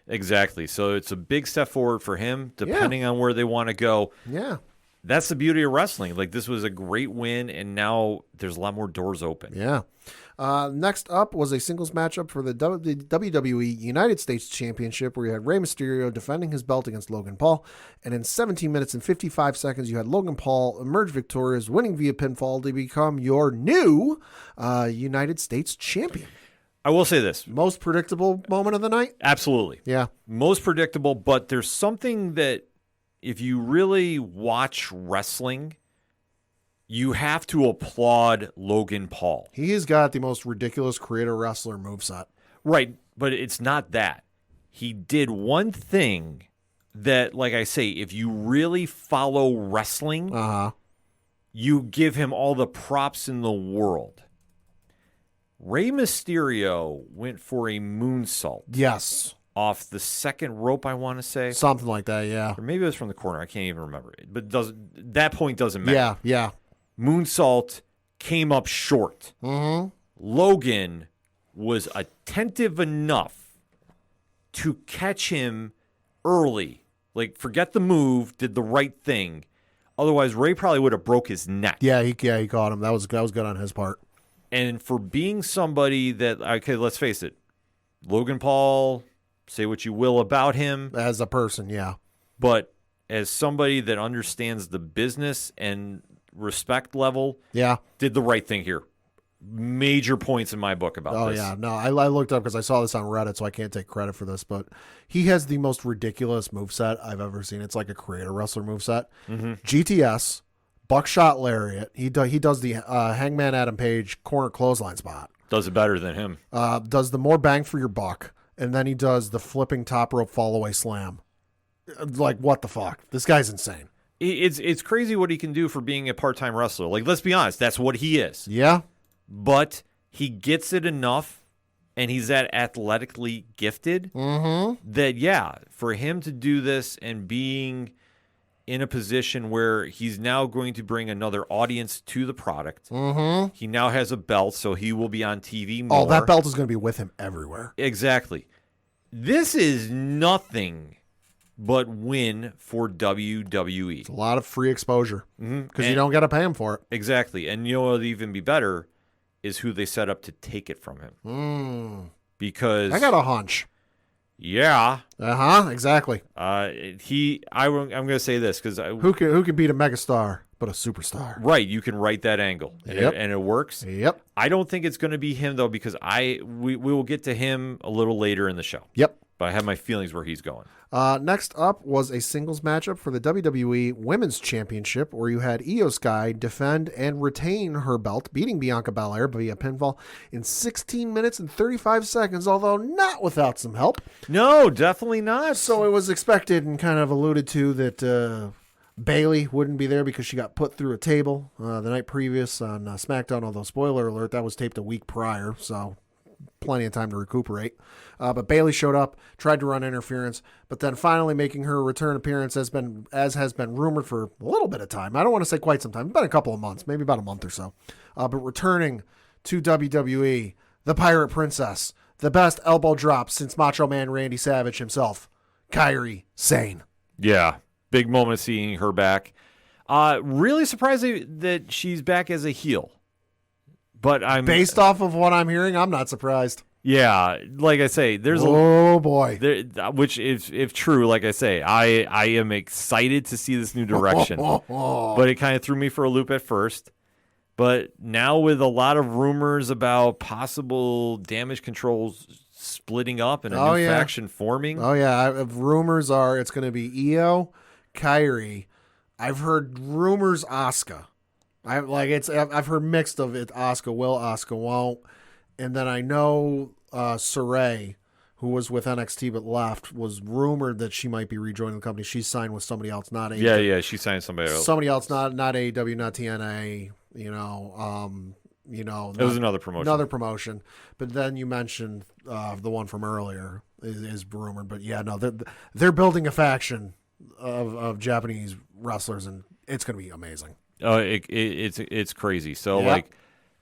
Exactly. So it's a big step forward for him, depending on where they want to go. Yeah. That's the beauty of wrestling. Like, this was a great win, and now there's a lot more doors open. Yeah. Next up was a singles matchup for the WWE United States Championship, where you had Rey Mysterio defending his belt against Logan Paul. And in 17 minutes and 55 seconds, you had Logan Paul emerge victorious, winning via pinfall to become your new United States champion. I will say this. Most predictable moment of the night? Absolutely. Yeah. Most predictable, but there's something that if you really watch wrestling, you have to applaud Logan Paul. He has got the most ridiculous creator wrestler moveset. Right, but it's not that. He did one thing that, like I say, if you really follow wrestling, you give him all the props in the world. Rey Mysterio went for a moonsault. Yes. Off the second rope, I want to say. Something like that, yeah. Or maybe it was from the corner. I can't even remember it. But that point doesn't matter. Yeah. Moonsault came up short. Mm-hmm. Logan was attentive enough to catch him early. Like, forget the move, did the right thing. Otherwise, Ray probably would have broke his neck. Yeah, he caught him. That was good on his part. And for being somebody that, okay, let's face it, Logan Paul, say what you will about him. As a person, yeah. But as somebody that understands the business and respect level, did the right thing here. Major points in my book about this. Oh, yeah. No, I looked up because I saw this on Reddit, so I can't take credit for this, but he has the most ridiculous moveset I've ever seen. It's like a creator wrestler moveset. Mm-hmm. GTS, buckshot lariat. He does the Hangman Adam Page corner clothesline spot. Does it better than him. Does the more bang for your buck, and then he does the flipping top rope fall away slam. Like, what the fuck? This guy's insane. It's crazy what he can do for being a part-time wrestler. Like, let's be honest, that's what he is. Yeah. But he gets it enough, and he's that athletically gifted that, for him to do this and being in a position where he's now going to bring another audience to the product. He now has a belt, so he will be on TV more. Oh, that belt is going to be with him everywhere. Exactly. This is nothing but win for WWE. It's a lot of free exposure because you don't got to pay him for it. Exactly. And you know what would even be better is who they set up to take it from him. Because I got a hunch. Yeah. Exactly. I'm going to say this because who can beat a megastar but a superstar? Right. You can write that angle, and it works. Yep. I don't think it's going to be him though because we will get to him a little later in the show. Yep. But I have my feelings where he's going. Next up was a singles matchup for the WWE Women's Championship, where you had Io Sky defend and retain her belt, beating Bianca Belair via pinfall in 16 minutes and 35 seconds, although not without some help. No, definitely not. So it was expected and kind of alluded to that Bayley wouldn't be there because she got put through a table the night previous on SmackDown, although spoiler alert, that was taped a week prior, so plenty of time to recuperate. But Bayley showed up, tried to run interference, but then finally making her return appearance as has been rumored for a little bit of time. I don't want to say quite some time. It's been a couple of months, maybe about a month or so. But returning to WWE, the Pirate Princess, the best elbow drop since Macho Man Randy Savage himself, Kairi Sane. Yeah, big moment seeing her back. Really surprised that she's back as a heel. But I'm based off of what I'm hearing, I'm not surprised. Yeah, like I say, there's boy. Which if true, like I say, I am excited to see this new direction. But it kind of threw me for a loop at first. But now with a lot of rumors about possible Damage Controls splitting up and a new faction forming. Oh yeah, rumors are it's going to be Io, Kairi. I've heard rumors Asuka. I've heard mixed of it. Asuka will, Asuka won't, and then I know Saray, who was with NXT but left, was rumored that she might be rejoining the company. She's signed with somebody else, not AEW. Yeah, she signed somebody else. Somebody else, not AEW, not TNA. It was another promotion. But then you mentioned the one from earlier is rumored. But yeah, no, they're building a faction of Japanese wrestlers, and it's going to be amazing. It's crazy. So Yeah. like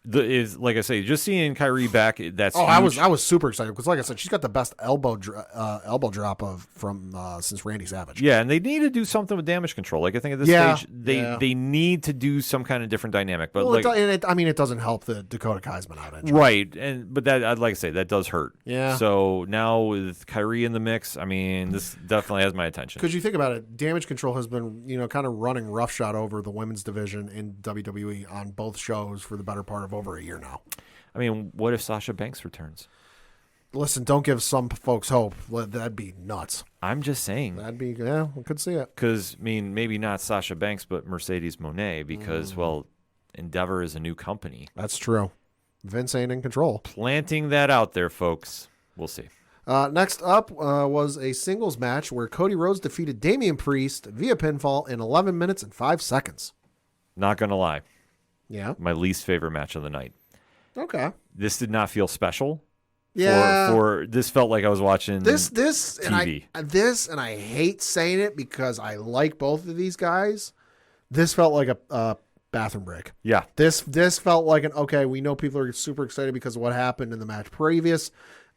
like I say, just seeing Kyrie back, that's Oh, huge. I was super excited because, like I said, she's got the best elbow drop from since Randy Savage. Yeah, and they need to do something with damage control. Like I think at this Yeah, stage, yeah. they need to do some kind of different dynamic. But Well, like, it doesn't help the Dakota Kaisman out injury. right, but that I'd like to say that does hurt. Yeah. So now with Kyrie in the mix, I mean, this definitely has my attention. Because you think about it, damage control has been, kind of running roughshod over the women's division in WWE on both shows for the better part of over a year now. I mean, what if Sasha Banks returns? Listen, don't give some folks hope. That'd be nuts. I'm just saying. That'd be, yeah, we could see it. Because, I mean, maybe not Sasha Banks, but Mercedes Moné, because, well, Endeavor is a new company. That's true. Vince ain't in control. Planting that out there, folks. We'll see. Next up was a singles match where Cody Rhodes defeated Damian Priest via pinfall in 11 minutes and 5 seconds. Not going to lie. Yeah. My least favorite match of the night. Okay. This did not feel special. Yeah. For this felt like I was watching This TV. and I hate saying it because I like both of these guys. This felt like a bathroom break. Yeah. This felt like okay, we know people are super excited because of what happened in the match previous.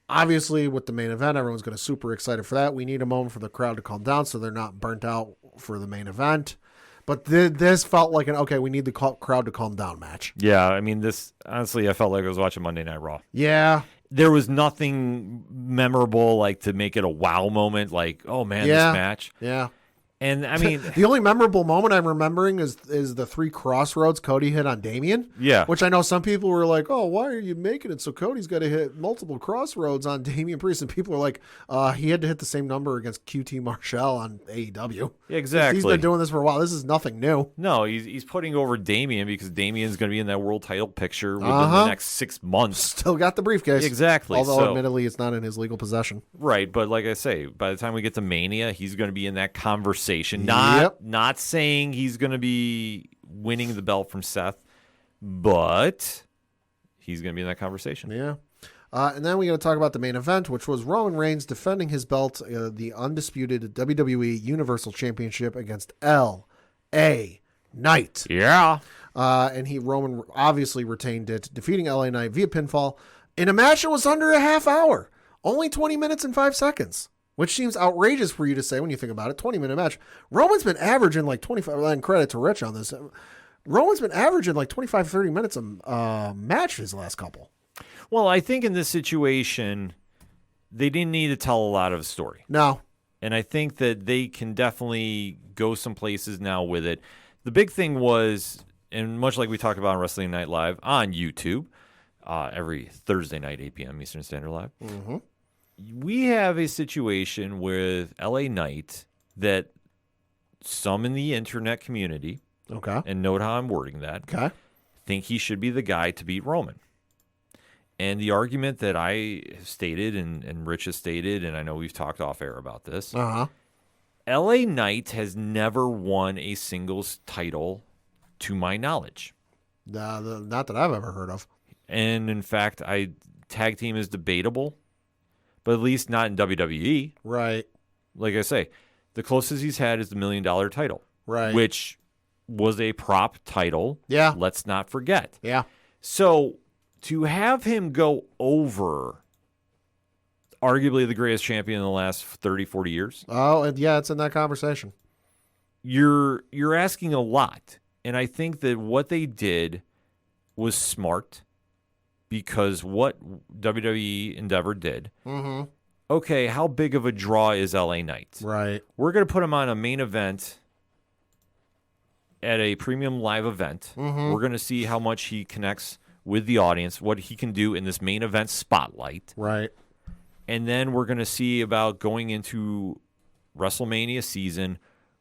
Obviously, with the main event, everyone's going to super excited for that. We need a moment for the crowd to calm down so they're not burnt out for the main event. But this felt like okay, we need the crowd to calm down match. Yeah, I mean, this, honestly, I felt like I was watching Monday Night Raw. Yeah. There was nothing memorable, like, to make it a wow moment, like, oh, man, Yeah. this match. Yeah. And, I mean, The only memorable moment I'm remembering is the 3 crossroads Cody hit on Damian. yeah. Which I know some people were like, oh, why are you making it so Cody's got to hit multiple crossroads on Damian Priest? And people are like, he had to hit the same number against QT Marshall on AEW. Exactly. He's been doing this for a while. This is nothing new. No, he's putting over Damian because Damian's going to be in that world title picture within the next 6 months. Still got the briefcase. Exactly. Although, So- admittedly, it's not in his legal possession. Right, but like I say, by the time we get to Mania, he's going to be in that conversation. Yep. Not saying he's going to be winning the belt from Seth, but he's going to be in that conversation. Yeah. And then we got to talk about the main event, which was Roman Reigns defending his belt, the undisputed WWE Universal Championship against L.A. Knight. Yeah. And Roman obviously retained it, defeating L.A. Knight via pinfall in a match that was under a half hour. Only 20 minutes and 5 seconds, which seems outrageous for you to say when you think about it. 20-minute match. Roman's been averaging like 25, and credit to Rich on this. Roman's been averaging like 25, 30 minutes a match his last couple. Well, I think in this situation, they didn't need to tell a lot of a story. No. And I think that they can definitely go some places now with it. The big thing was, and much like we talked about on Wrestling Night Live on YouTube, every Thursday night, 8 p.m. Eastern Standard Live, we have a situation with LA Knight that some in the internet community, Okay. and note how I'm wording that, Okay. think he should be the guy to beat Roman. And the argument that I stated and Rich has stated, and I know we've talked off air about this, Uh-huh. LA Knight has never won a singles title to my knowledge. Not that I've ever heard of. And in fact, tag team is debatable, but at least not in WWE. Right. Like I say, the closest he's had is the $1 million title, Right. which was a prop title. Yeah. Let's not forget. Yeah. So to have him go over arguably the greatest champion in the last 30, 40 years, Oh, and yeah, it's in that conversation. you're asking a lot. And I think that what they did was smart because what WWE Endeavor did, Mm-hmm. okay, how big of a draw is LA Knight? Right. We're going to put him on a main event at a premium live event. Mhm. We're going to see how much he connects with the audience, what he can do in this main event spotlight. Right. And then we're going to see about going into WrestleMania season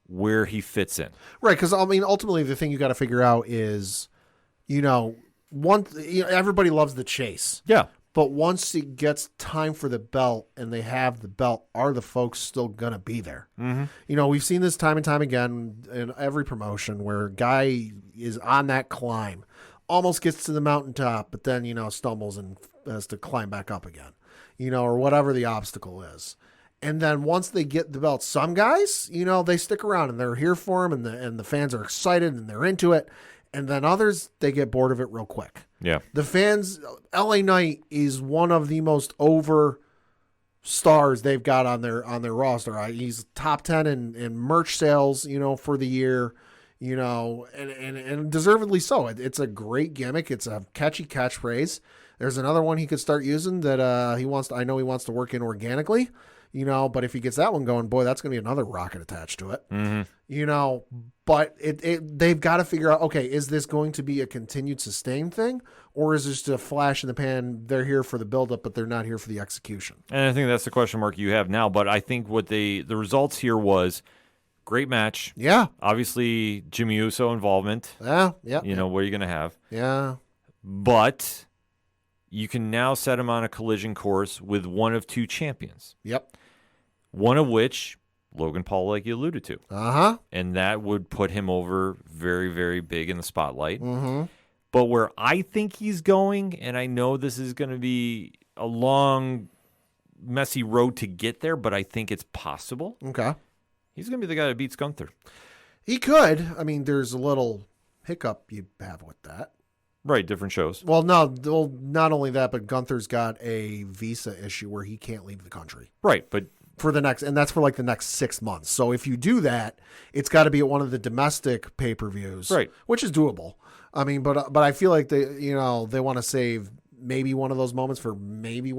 where he fits in. Right, because I mean, ultimately, the thing you got to figure out is, everybody loves the chase, Yeah. but once it gets time for the belt and they have the belt, are the folks still gonna be there? Mm-hmm. We've seen this time and time again in every promotion where a guy is on that climb, almost gets to the mountaintop, but then stumbles and has to climb back up again, or whatever the obstacle is. And then once they get the belt, some guys, they stick around and they're here for him, and the fans are excited and they're into it. And then others, they get bored of it real quick. Yeah. The fans, LA Knight is one of the most over stars they've got on their roster. He's top 10 in merch sales, for the year, and deservedly so. It's a great gimmick. It's a catchy catchphrase. There's another one he could start using that he wants to work in organically, but if he gets that one going, boy, that's going to be another rocket attached to it. Mm-hmm. But they've got to figure out, okay, is this going to be a continued sustained thing, or is this just a flash in the pan? They're here for the buildup, but they're not here for the execution. And I think that's the question mark you have now. But I think the results here was great match. Yeah. Obviously, Jimmy Uso involvement. Yeah. Yeah. What are you going to have? Yeah. But you can now set him on a collision course with one of two champions. Yep. One of which, Logan Paul, like you alluded to. Uh-huh. And that would put him over very, very big in the spotlight. Mm-hmm. But where I think he's going, and I know this is going to be a long, messy road to get there, but I think it's possible. Okay. He's going to be the guy that beats Gunther. He could. I mean, there's a little hiccup you have with that. Right, different shows. Well, no, not only that, but Gunther's got a visa issue where he can't leave the country. Right, but And that's for like the next 6 months. So if you do that, it's got to be at one of the domestic pay-per-views, right, which is doable. I mean, but I feel like they want to save maybe one of those moments for maybe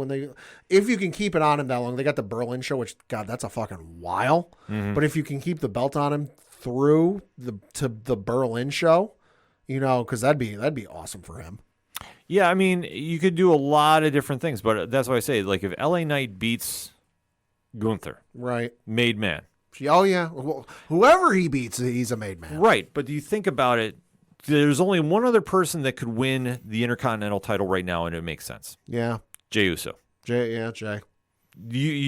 if you can keep it on him that long. They got the Berlin show, which, God, that's a fucking while. Mm-hmm. But if you can keep the belt on him through to the Berlin show, because that'd be awesome for him. Yeah, I mean, you could do a lot of different things, but that's why I say, like, if LA Knight beats Gunther, right, made man. Oh yeah, well, whoever he beats, he's a made man. Right, but do you think about it? There's only one other person that could win the Intercontinental title right now, and it makes sense. Yeah, Jey Uso. Jay.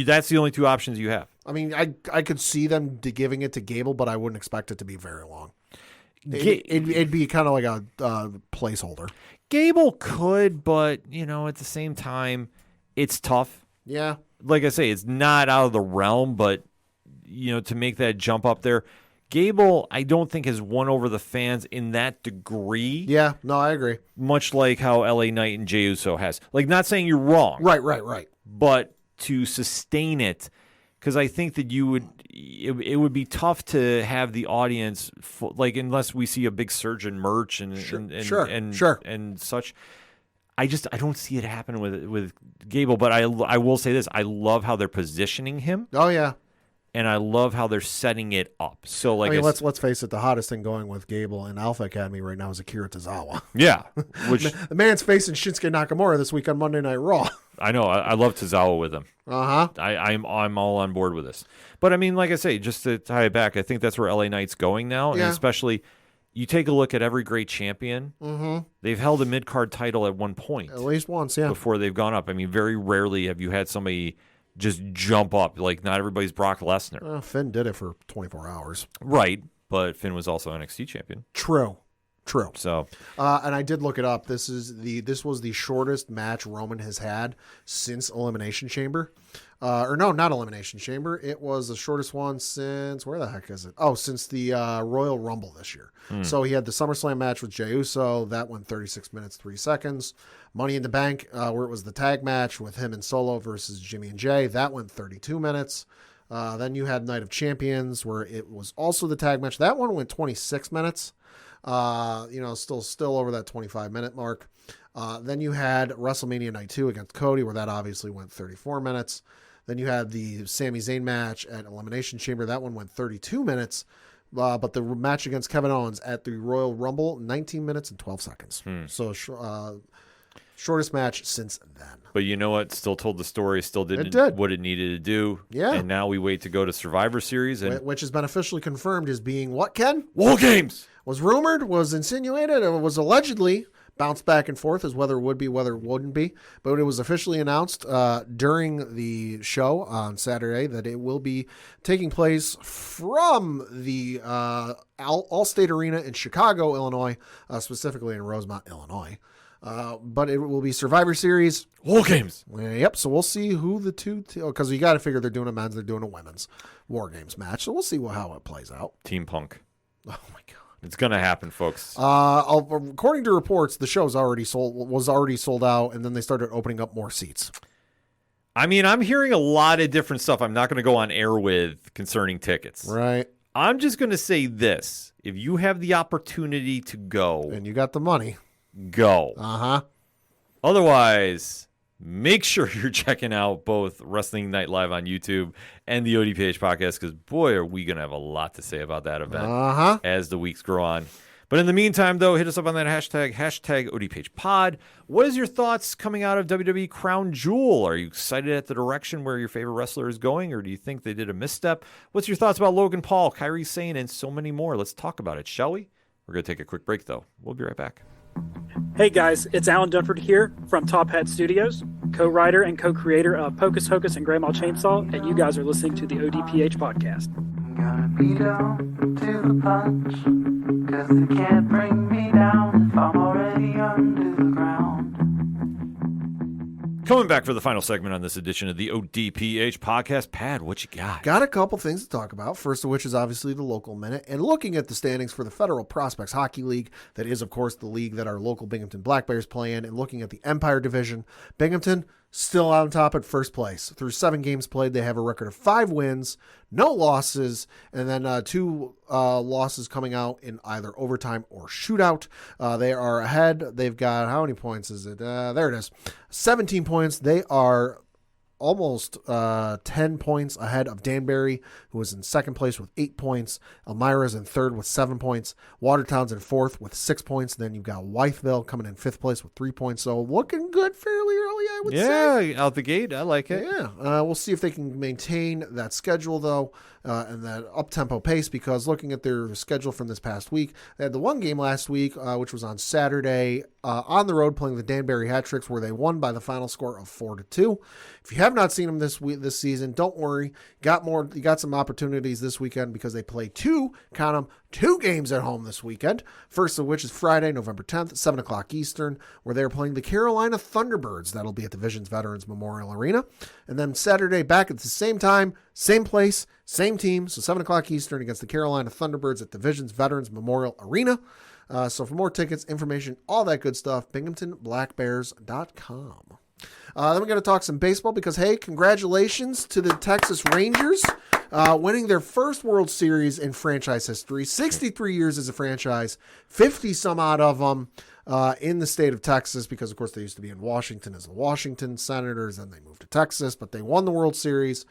That's the only two options you have. I mean, I could see them giving it to Gable, but I wouldn't expect it to be very long. It'd be kind of like a placeholder. Gable could, but, at the same time, it's tough. Yeah. Like I say, it's not out of the realm, but, to make that jump up there. Gable, I don't think, has won over the fans in that degree. Yeah, no, I agree. Much like how LA Knight and Jey Uso has. Like, not saying you're wrong. Right. But to sustain it, because I think that it would be tough to have the audience, unless we see a big surge in merch and such. I don't see it happening with Gable, but I will say this: I love how they're positioning him. Oh yeah, and I love how they're setting it up. So, let's face it: the hottest thing going with Gable and Alpha Academy right now is Akira Tozawa. Yeah, which the man's facing Shinsuke Nakamura this week on Monday Night Raw. I know. I love Tozawa with him. I'm all on board with this. But I mean, like I say, just to tie it back, I think that's where LA Knight's going now, and especially. You take a look at every great champion. Mm-hmm. They've held a mid-card title at one point. At least once, yeah. Before they've gone up. I mean, very rarely have you had somebody just jump up. Like, not everybody's Brock Lesnar. Well, Finn did it for 24 hours. Right, but Finn was also NXT champion. True. So, and I did look it up. This was the shortest match Roman has had since Elimination Chamber. Not Elimination Chamber. It was the shortest one since, where the heck is it? Oh, since the Royal Rumble this year. So he had the SummerSlam match with Jey Uso. That went 36 minutes, 3 seconds. Money in the Bank, where it was the tag match with him and Solo versus Jimmy and Jay. That went 32 minutes. Then you had Night of Champions, where it was also the tag match. That one went 26 minutes. Still over that 25-minute mark. Then you had WrestleMania Night 2 against Cody, where that obviously went 34 minutes. Then you had the Sami Zayn match at Elimination Chamber. That one went 32 minutes. But the match against Kevin Owens at the Royal Rumble, 19 minutes and 12 seconds. So shortest match since then. But you know what? Still told the story. Still did what it needed to do. Yeah. And now we wait to go to Survivor Series. Which has been officially confirmed as being what, Ken? War Games! Was rumored, was insinuated, and was allegedly bounced back and forth as whether it would be, whether it wouldn't be. But it was officially announced during the show on Saturday that it will be taking place from the Allstate Arena in Chicago, Illinois, specifically in Rosemont, Illinois. But it will be Survivor Series. War Games. Yep. So we'll see who the two, because you got to figure they're doing a men's, they're doing a women's War Games match. So we'll see how it plays out. Team Punk. Oh my God. It's going to happen, folks. According to reports, the show's was already sold out, and then they started opening up more seats. I mean, I'm hearing a lot of different stuff I'm not going to go on air with concerning tickets. Right. I'm just going to say this. If you have the opportunity to go, And you got the money. go. Uh-huh. Otherwise, make sure you're checking out both Wrestling Night Live on YouTube and the ODPH podcast, because, boy, are we going to have a lot to say about that event as the weeks grow on. But in the meantime, though, hit us up on that hashtag ODPHpod. What is your thoughts coming out of WWE Crown Jewel? Are you excited at the direction where your favorite wrestler is going, or do you think they did a misstep? What's your thoughts about Logan Paul, Kairi Sane, and so many more? Let's talk about it, shall we? We're going to take a quick break, though. We'll be right back. Hey guys, it's Alan Dunford here from Top Hat Studios, co-writer and co-creator of Pocus Hocus and Grandma Chainsaw, and you guys are listening to the ODPH podcast. Gotta be down to the punch, 'cause they can't bring me down if I'm already under the ground. Coming back for the final segment on this edition of the ODPH podcast. Pad, what you got? Got a couple things to talk about, first of which is obviously the local minute, and looking at the standings for the Federal Prospects Hockey League. That is, of course, the league that our local Binghamton Black Bears play in, and looking at the Empire Division, Binghamton still on top at first place. Through 7 games played, they have a record of 5 wins, no losses, and then 2 losses coming out in either overtime or shootout. They are ahead. They've got, how many points is it? There it is. 17 points. They are almost 10 points ahead of Danbury, who is in second place with 8 points. Elmira's in third with 7 points. Watertown's in fourth with 6 points. Then you've got Wytheville coming in fifth place with 3 points. So looking good fairly early, I would say. Yeah, out the gate. I like it. Yeah. We'll see if they can maintain that schedule, though, and that up-tempo pace, because looking at their schedule from this past week, they had the one game last week, which was on Saturday, on the road playing the Danbury Hat-Tricks, where they won by the final score of 4-2. If you have not seen them this season, don't worry. You got some opportunities this weekend, because they play 2 games at home this weekend. First of which is Friday, November 10th, 7 o'clock Eastern, where they're playing the Carolina Thunderbirds. That'll be at the Visions Veterans Memorial Arena. And then Saturday, back at the same time, same place, same team. So 7 o'clock Eastern against the Carolina Thunderbirds at the Visions Veterans Memorial Arena. So for more tickets, information, all that good stuff, BinghamtonBlackBears.com. Then we're going to talk some baseball, because, hey, congratulations to the Texas Rangers winning their first World Series in franchise history. 63 years as a franchise, 50 some odd of them in the state of Texas, because, of course, they used to be in Washington as the Washington Senators, and they moved to Texas, but they won the World Series,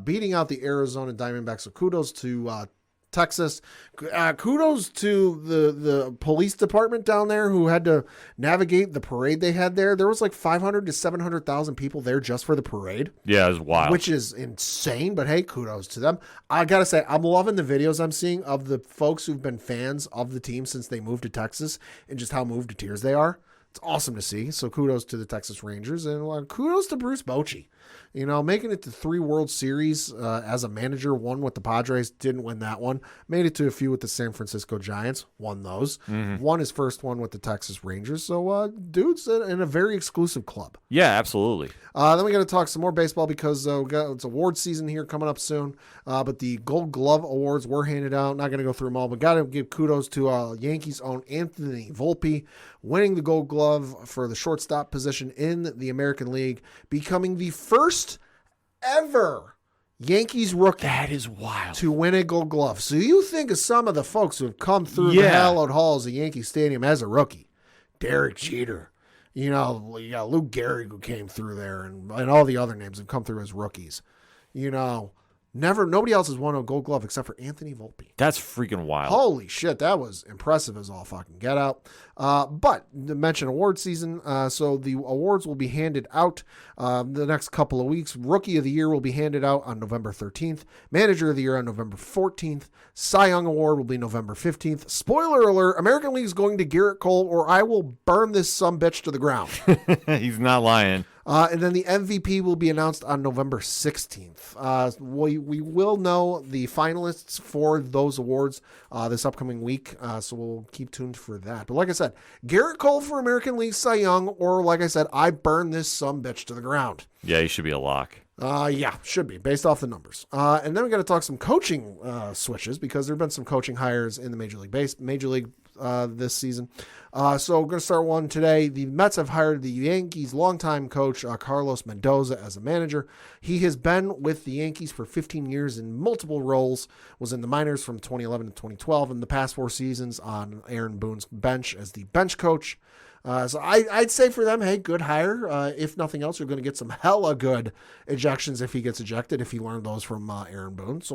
beating out the Arizona Diamondbacks. So kudos to Texas. Kudos to the police department down there, who had to navigate the parade they had there. There was like 500 to 700,000 people there just for the parade. Yeah, it was wild. Which is insane, but hey, kudos to them. I got to say, I'm loving the videos I'm seeing of the folks who've been fans of the team since they moved to Texas, and just how moved to tears they are. It's awesome to see. So kudos to the Texas Rangers, and kudos to Bruce Bochy. Making it to 3 World Series as a manager, one with the Padres, didn't win that one. Made it to a few with the San Francisco Giants, won those. Won his first one with the Texas Rangers. So, dude's in a very exclusive club. Yeah, absolutely. Then we got to talk some more baseball, because it's award season here coming up soon. But the Gold Glove Awards were handed out. Not going to go through them all, but got to give kudos to Yankees' own Anthony Volpe, winning the Gold Glove for the shortstop position in the American League, becoming the first ever Yankees rookie. That is wild. To win a Gold Glove. So you think of some of the folks who have come through the hallowed halls of Yankee Stadium as a rookie. Derek Jeter. You got Lou Gehrig, who came through there, and all the other names have come through as rookies. Nobody else has won a Gold Glove except for Anthony Volpe. That's freaking wild. Holy shit, that was impressive as all fucking get out. But to mention award season, so the awards will be handed out the next couple of weeks. Rookie of the Year will be handed out on November 13th. Manager of the Year on November 14th. Cy Young Award will be November 15th. Spoiler alert, American League is going to Garrett Cole, or I will burn this sumbitch to the ground. He's not lying. And then the MVP will be announced on November 16th. We will know the finalists for those awards this upcoming week, so we'll keep tuned for that. But like I said, Garrett Cole for American League Cy Young, or like I said, I burn this sumbitch to the ground. Yeah, he should be a lock. Yeah, should be, based off the numbers. And then we got to talk some coaching switches, because there have been some coaching hires in the Major League this season. So we're going to start one today. The Mets have hired the Yankees' longtime coach, Carlos Mendoza, as a manager. He has been with the Yankees for 15 years in multiple roles, was in the minors from 2011 to 2012, and the past 4 seasons on Aaron Boone's bench as the bench coach. So I'd say for them, hey, good hire. If nothing else, you're going to get some hella good ejections if he gets ejected, if he learned those from Aaron Boone. So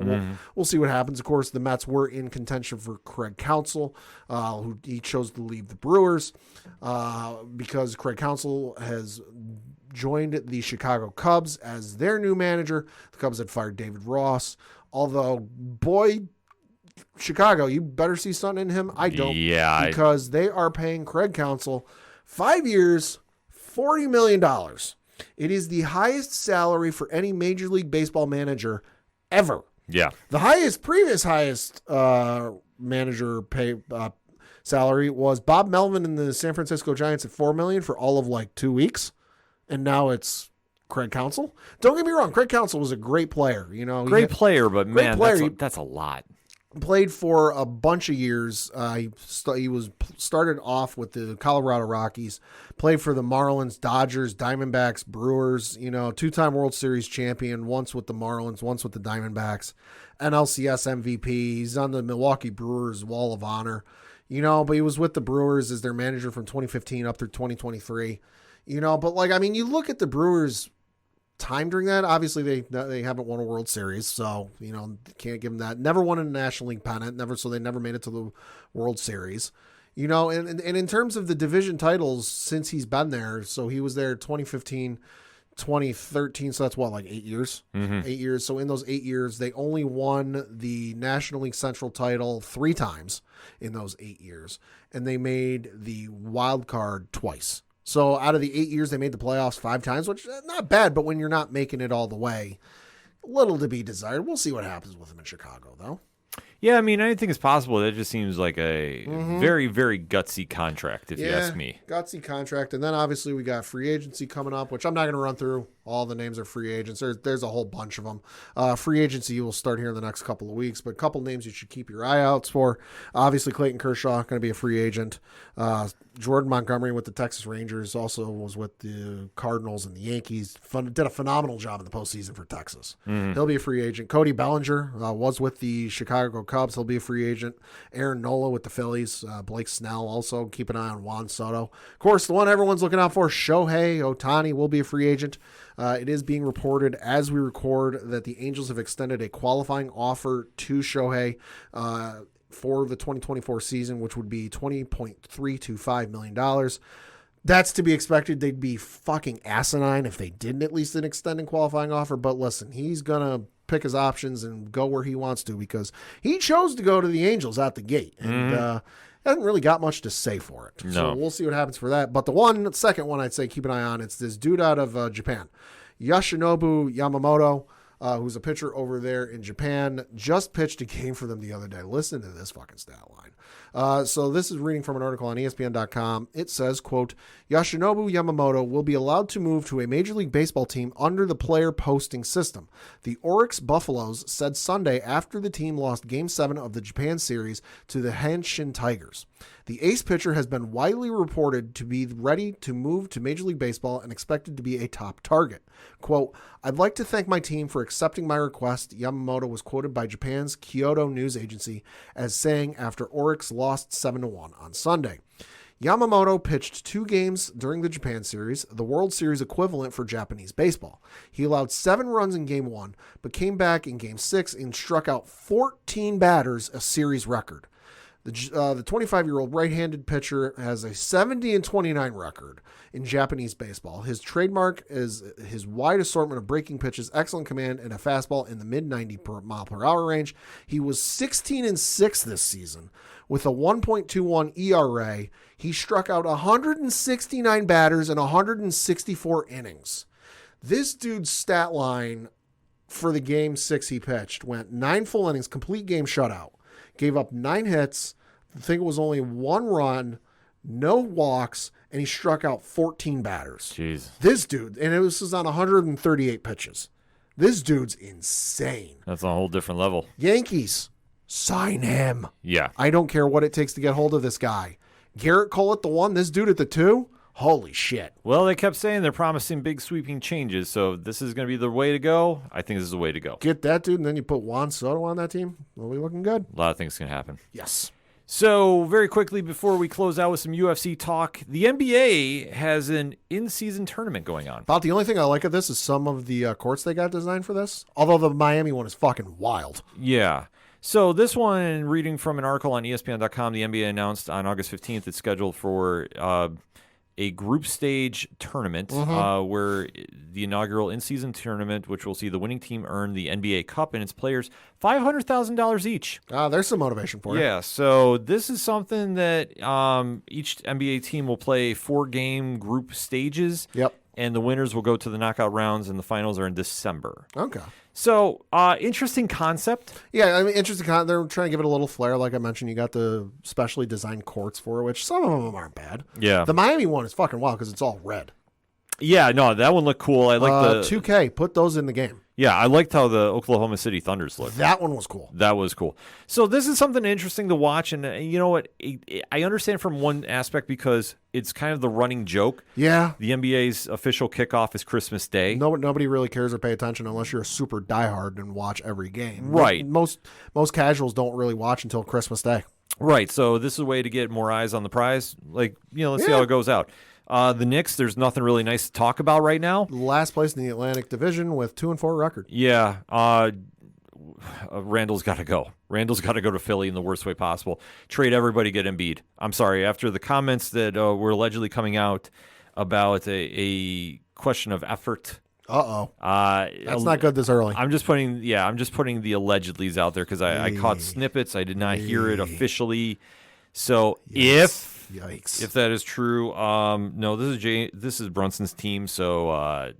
we'll see what happens. Of course, the Mets were in contention for Craig Counsell, who he chose to leave the Brewers because Craig Counsell has joined the Chicago Cubs as their new manager. The Cubs had fired David Ross, although, boy, Chicago, you better see something in him. I don't. Yeah. Because they are paying Craig Counsell 5 years, $40 million. It is the highest salary for any Major League Baseball manager ever. Yeah. The previous highest manager pay salary was Bob Melvin in the San Francisco Giants at $4 million for all of like 2 weeks. And now it's Craig Counsell. Don't get me wrong. Craig Counsell was a great player. Great player, but man, player. that's a lot. Played for a bunch of years. He was started off with the Colorado Rockies, played for the Marlins, Dodgers, Diamondbacks, Brewers, 2-time World Series champion, once with the Marlins, once with the Diamondbacks, NLCS MVP. He's on the Milwaukee Brewers Wall of Honor, but he was with the Brewers as their manager from 2015 up through 2023, but you look at the Brewers time during that. Obviously they haven't won a World Series, so can't give them that. Never won a National League pennant, so they never made it to the World Series. And in terms of the division titles since he's been there, so he was there 2015, 2013, so that's what, 8 years? 8 years. So in those 8 years, they only won the National League Central title 3 times in those 8 years, and they made the wild card twice. So out of the 8 years, they made the playoffs 5 times, which is not bad, but when you're not making it all the way, little to be desired. We'll see what happens with him in Chicago, though. Yeah, anything is possible. That just seems like a very, very gutsy contract, if you ask me. Gutsy contract. And then obviously we got free agency coming up, which I'm not going to run through. All the names are free agents. There's a whole bunch of them. Free agency will start here in the next couple of weeks, but a couple names you should keep your eye out for. Obviously, Clayton Kershaw going to be a free agent. Jordan Montgomery with the Texas Rangers, also was with the Cardinals and the Yankees. Did a phenomenal job in the postseason for Texas. He'll be a free agent. Cody Bellinger was with the Chicago Cubs. He'll be a free agent. Aaron Nola with the Phillies. Blake Snell also. Keep an eye on Juan Soto. Of course, the one everyone's looking out for, Shohei Ohtani, will be a free agent. It is being reported as we record that the Angels have extended a qualifying offer to Shohei for the 2024 season, which would be $20.325 million. That's to be expected. They'd be fucking asinine if they didn't at least an extended qualifying offer. But listen, he's going to pick his options and go where he wants to, because he chose to go to the Angels out the gate. And hasn't really got much to say for it. No. So we'll see what happens for that. But the second one I'd say keep an eye on, it's this dude out of Japan, Yoshinobu Yamamoto, who's a pitcher over there in Japan, just pitched a game for them the other day. Listen to this fucking stat line. So this is reading from an article on ESPN.com. It says, quote, Yoshinobu Yamamoto will be allowed to move to a Major League Baseball team under the player posting system. The Oryx Buffaloes said Sunday after the team lost Game 7 of the Japan series to the Hanshin Tigers. The ace pitcher has been widely reported to be ready to move to Major League Baseball and expected to be a top target. Quote, I'd like to thank my team for accepting my request, Yamamoto was quoted by Japan's Kyoto News Agency as saying after Oryx lost 7-1 on Sunday. Yamamoto pitched 2 games during the Japan series, the World Series equivalent for Japanese baseball. He allowed 7 runs in Game 1, but came back in Game 6 and struck out 14 batters, a series record. The 25-year-old right-handed pitcher has a 70-29 record in Japanese baseball. His trademark is his wide assortment of breaking pitches, excellent command, and a fastball in the mid-90 mile per hour range. He was 16-6 this season with a 1.21 ERA. He struck out 169 batters in 164 innings. This dude's stat line for the game 6 he pitched went 9 full innings, complete game shutout. Gave up 9 hits. I think it was only 1 run, no walks, and he struck out 14 batters. Jeez. This dude, and this was on 138 pitches. This dude's insane. That's a whole different level. Yankees, sign him. Yeah. I don't care what it takes to get hold of this guy. Garrett Cole at the 1, this dude at the 2. Holy shit. Well, they kept saying they're promising big sweeping changes, so if this is going to be the way to go. I think this is the way to go. Get that dude, and then you put Juan Soto on that team. We'll be looking good. A lot of things can happen. Yes. So, very quickly before we close out with some UFC talk, the NBA has an in-season tournament going on. About the only thing I like of this is some of the courts they got designed for this. Although the Miami one is fucking wild. Yeah. So this one, reading from an article on ESPN.com, the NBA announced on August 15th it's scheduled for a group stage tournament where the inaugural in-season tournament, which will see the winning team earn the NBA Cup and its players $500,000 each. There's some motivation for you. Yeah, so this is something that each NBA team will play 4-game group stages. Yep. And the winners will go to the knockout rounds, and the finals are in December. Okay. So, interesting concept. Yeah, I mean, interesting. They're trying to give it a little flair. Like I mentioned, you got the specially designed courts for it, which some of them aren't bad. Yeah. The Miami one is fucking wild because it's all red. Yeah, no, that one looked cool. I like the 2K. Put those in the game. Yeah, I liked how the Oklahoma City Thunders looked. That one was cool. That was cool. So this is something interesting to watch, and you know what? I understand from one aspect because it's kind of the running joke. Yeah. The NBA's official kickoff is Christmas Day. Nobody really cares or pay attention unless you're a super diehard and watch every game. Right. Most casuals don't really watch until Christmas Day. Right. So this is a way to get more eyes on the prize. Like, let's see how it goes out. The Knicks, there's nothing really nice to talk about right now. Last place in the Atlantic Division with 2-4 record. Yeah. Randall's got to go. Randall's got to go to Philly in the worst way possible. Trade everybody, get Embiid. I'm sorry. After the comments that were allegedly coming out about a question of effort. That's not good this early. I'm just putting the allegedlys out there because I caught snippets. I did not hear it officially. So Yikes. If that is true, no, this is Brunson's team, so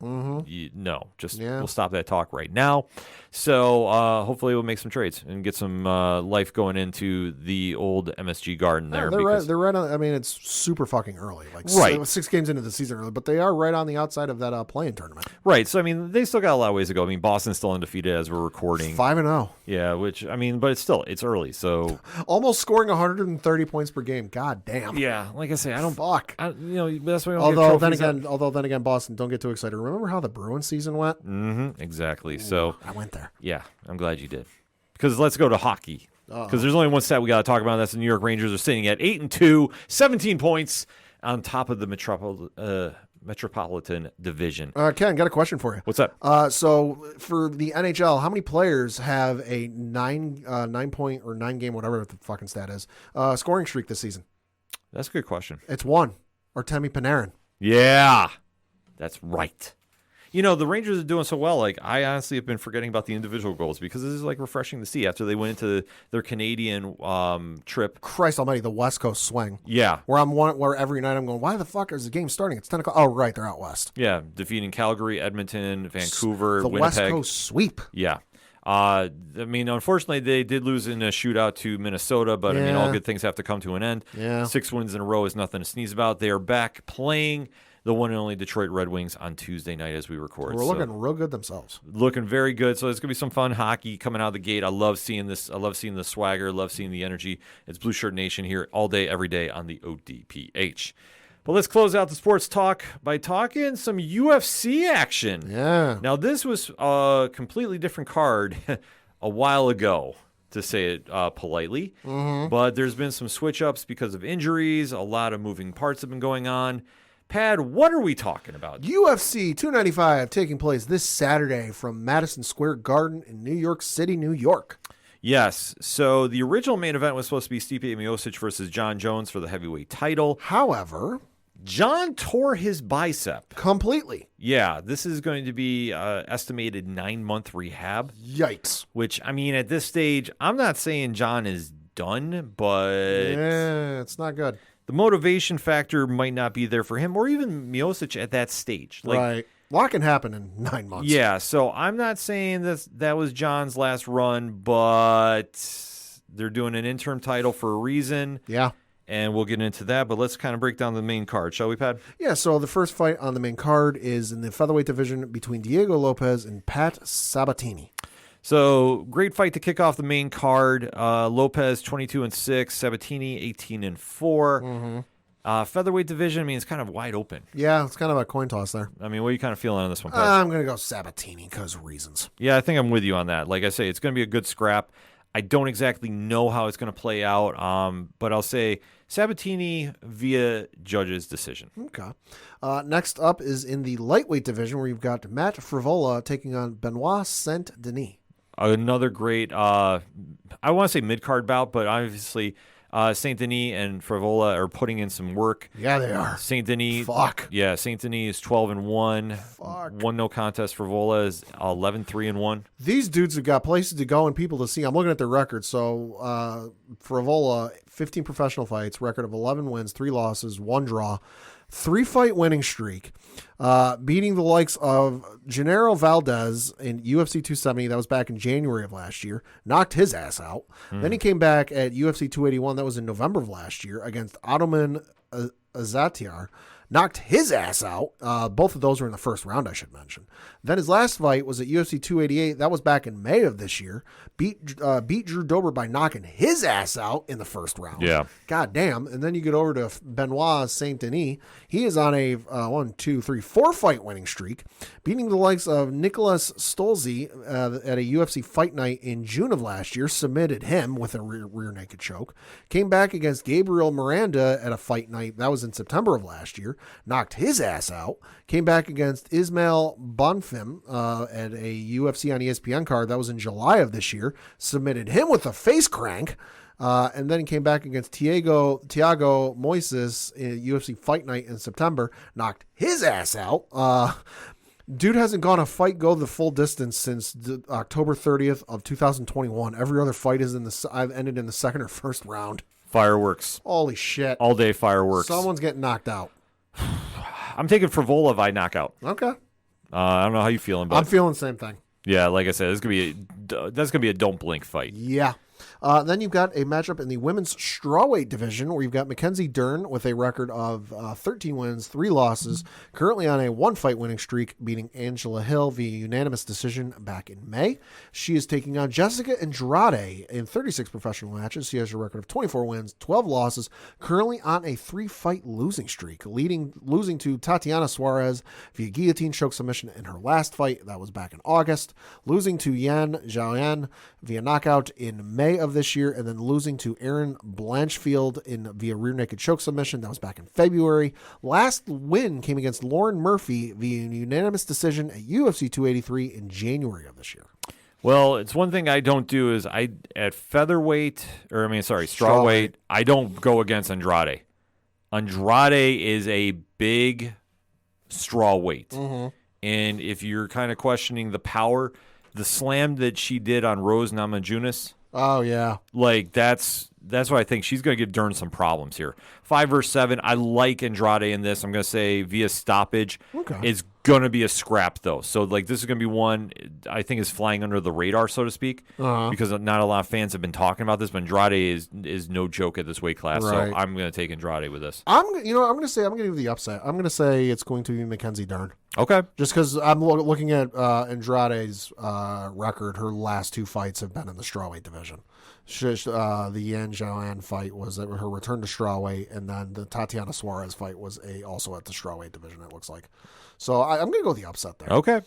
we'll stop that talk right now. So hopefully we'll make some trades and get some life going into the old MSG Garden there. They're right on. I mean, it's super fucking early, like right. 6 games into the season early, but they are right on the outside of that play-in tournament. Right. So I mean, they still got a lot of ways to go. I mean, Boston's still undefeated as we're recording, 5-0. Yeah, which I mean, but it's early, so almost scoring 130 points per game. God damn. Yeah, like I say, I don't fuck. That's why. Although then again, Boston, don't get too excited. Remember how the Bruins season went? Mm-hmm. Exactly. So I went there. Yeah, I'm glad you did. Because let's go to hockey. Because there's only one stat we got to talk about. And that's the New York Rangers are sitting at 8-2, 17 points on top of the Metropolitan Division. Ken, got a question for you. What's up? So for the NHL, how many players have a 9 point or 9 game, whatever the fucking stat is, scoring streak this season? That's a good question. It's 1. Artemi Panarin. Yeah, that's right. The Rangers are doing so well. Like, I honestly have been forgetting about the individual goals because this is like refreshing to see after they went into their Canadian trip. Christ almighty, the West Coast swing. Yeah. Where every night I'm going, why the fuck is the game starting? It's 10 o'clock. Oh, right, they're out west. Yeah, defeating Calgary, Edmonton, Vancouver, the Winnipeg. West Coast sweep. Yeah. I mean, unfortunately, they did lose in a shootout to Minnesota, but I mean, all good things have to come to an end. Yeah. 6 wins in a row is nothing to sneeze about. They are back playing the one and only Detroit Red Wings on Tuesday night as we record. We're looking real good themselves. Looking very good. So it's going to be some fun hockey coming out of the gate. I love seeing this. I love seeing the swagger. Love seeing the energy. It's Blue Shirt Nation here all day, every day on the ODPH. But let's close out the sports talk by talking some UFC action. Yeah. Now, this was a completely different card a while ago, to say it politely. Mm-hmm. But there's been some switch-ups because of injuries. A lot of moving parts have been going on. Pad, what are we talking about? UFC 295 taking place this Saturday from Madison Square Garden in New York City, New York. Yes. So the original main event was supposed to be Stipe Miocic versus John Jones for the heavyweight title. However, John tore his bicep. Completely. Yeah, this is going to be estimated 9-month rehab. Yikes. Which, I mean, at this stage, I'm not saying John is done, but Yeah, it's not good. the motivation factor might not be there for him or even Miocic at that stage. Like, Right. A lot can happen in 9 months. yeah, so I'm not saying that was John's last run, but they're doing an interim title for a reason. Yeah. And we'll get into that, but let's kind of break down the main card, shall we, Pat? Yeah, so the first fight on the main card is in the featherweight division between Diego Lopez and Pat Sabatini. So great fight to kick off the main card. Lopez 22-6, Sabatini 18-4. Featherweight division, I mean, it's kind of wide open. Yeah, it's kind of a coin toss there. I mean, what are you kind of feeling on this one, Pat? I'm going to go Sabatini because of reasons. Yeah, I think I'm with you on that. Like I say, it's going to be a good scrap. I don't exactly know how it's going to play out, but I'll say Sabatini via judge's decision. Okay. Next up is in the lightweight division where you've got Matt Frivola taking on Benoit Saint Denis. Another great, I want to say mid-card bout, but obviously Saint Denis and Frivola are putting in some work. Yeah, they are. Saint Denis. Fuck. Yeah, Saint Denis is 12-1. Fuck. 1 no contest. Frivola is 11-3-1. These dudes have got places to go and people to see. I'm looking at their records. So Frivola, 15 professional fights, record of 11 wins, 3 losses, 1 draw, 3-fight winning streak, beating the likes of Gennaro Valdez in UFC 270. That was back in January of last year. Knocked his ass out. Then he came back at UFC 281. That was in November of last year against Ottoman Azatiar. Knocked his ass out. Both of those were in the first round, I should mention. Then his last fight was at UFC 288. That was back in May of this year. Beat Drew Dober by knocking his ass out in the first round. Yeah. God damn. And then you get over to Benoit Saint Denis. He is on a 4-fight winning streak, beating the likes of Nicholas Stolze at a UFC fight night in June of last year. Submitted him with a rear naked choke. Came back against Gabriel Miranda at a fight night. That was in September of last year. Knocked his ass out. Came back against Ismail Bonfim at a UFC on ESPN card. That was in July of this year. Submitted him with a face crank. And then came back against Thiago Moises in a UFC fight night in September. Knocked his ass out. Dude hasn't gone a fight go the full distance since October 30th of 2021. Every other fight is I've ended in the second or first round. Fireworks. Holy shit. All day fireworks. Someone's getting knocked out. I'm taking Frivola by knockout. Okay. I don't know how you feeling, but I'm feeling the same thing. yeah, like I said, that's gonna be a don't blink fight. Yeah. Then you've got a matchup in the women's strawweight division where you've got Mackenzie Dern with a record of 13 wins, 3 losses, currently on a 1-fight winning streak, beating Angela Hill via unanimous decision back in May. She is taking on Jessica Andrade in 36 professional matches. She has a record of 24 wins, 12 losses, currently on a 3-fight losing streak, losing to Tatiana Suarez via guillotine choke submission in her last fight. That was back in August, losing to Yan Zhaoyan via knockout in May of this year, and then losing to Erin Blanchfield via rear naked choke submission. That was back in February. Last win came against Lauren Murphy via unanimous decision at UFC 283 in January of this year. Well, it's one thing I don't do is at strawweight, I don't go against Andrade. Andrade is a big strawweight. And if you're kind of questioning the power, the slam that she did on Rose Namajunas, Oh, yeah. like that's what I think. She's going to give Dern some problems here. 5 versus 7. I like Andrade in this. I'm going to say via stoppage. Okay. It's going to be a scrap, though. So, like, this is going to be one I think is flying under the radar, so to speak, because not a lot of fans have been talking about this, but Andrade is no joke at this weight class. Right. So I'm going to take Andrade with this. I'm going to give the upset. I'm going to say it's going to be Mackenzie Dern. Okay. Just because I'm looking at Andrade's record, her last 2 fights have been in the strawweight division. The Yan Zhaoyan fight was her return to strawweight, and then the Tatiana Suarez fight was also at the strawweight division, it looks like. So I'm going to go with the upset there. Okay.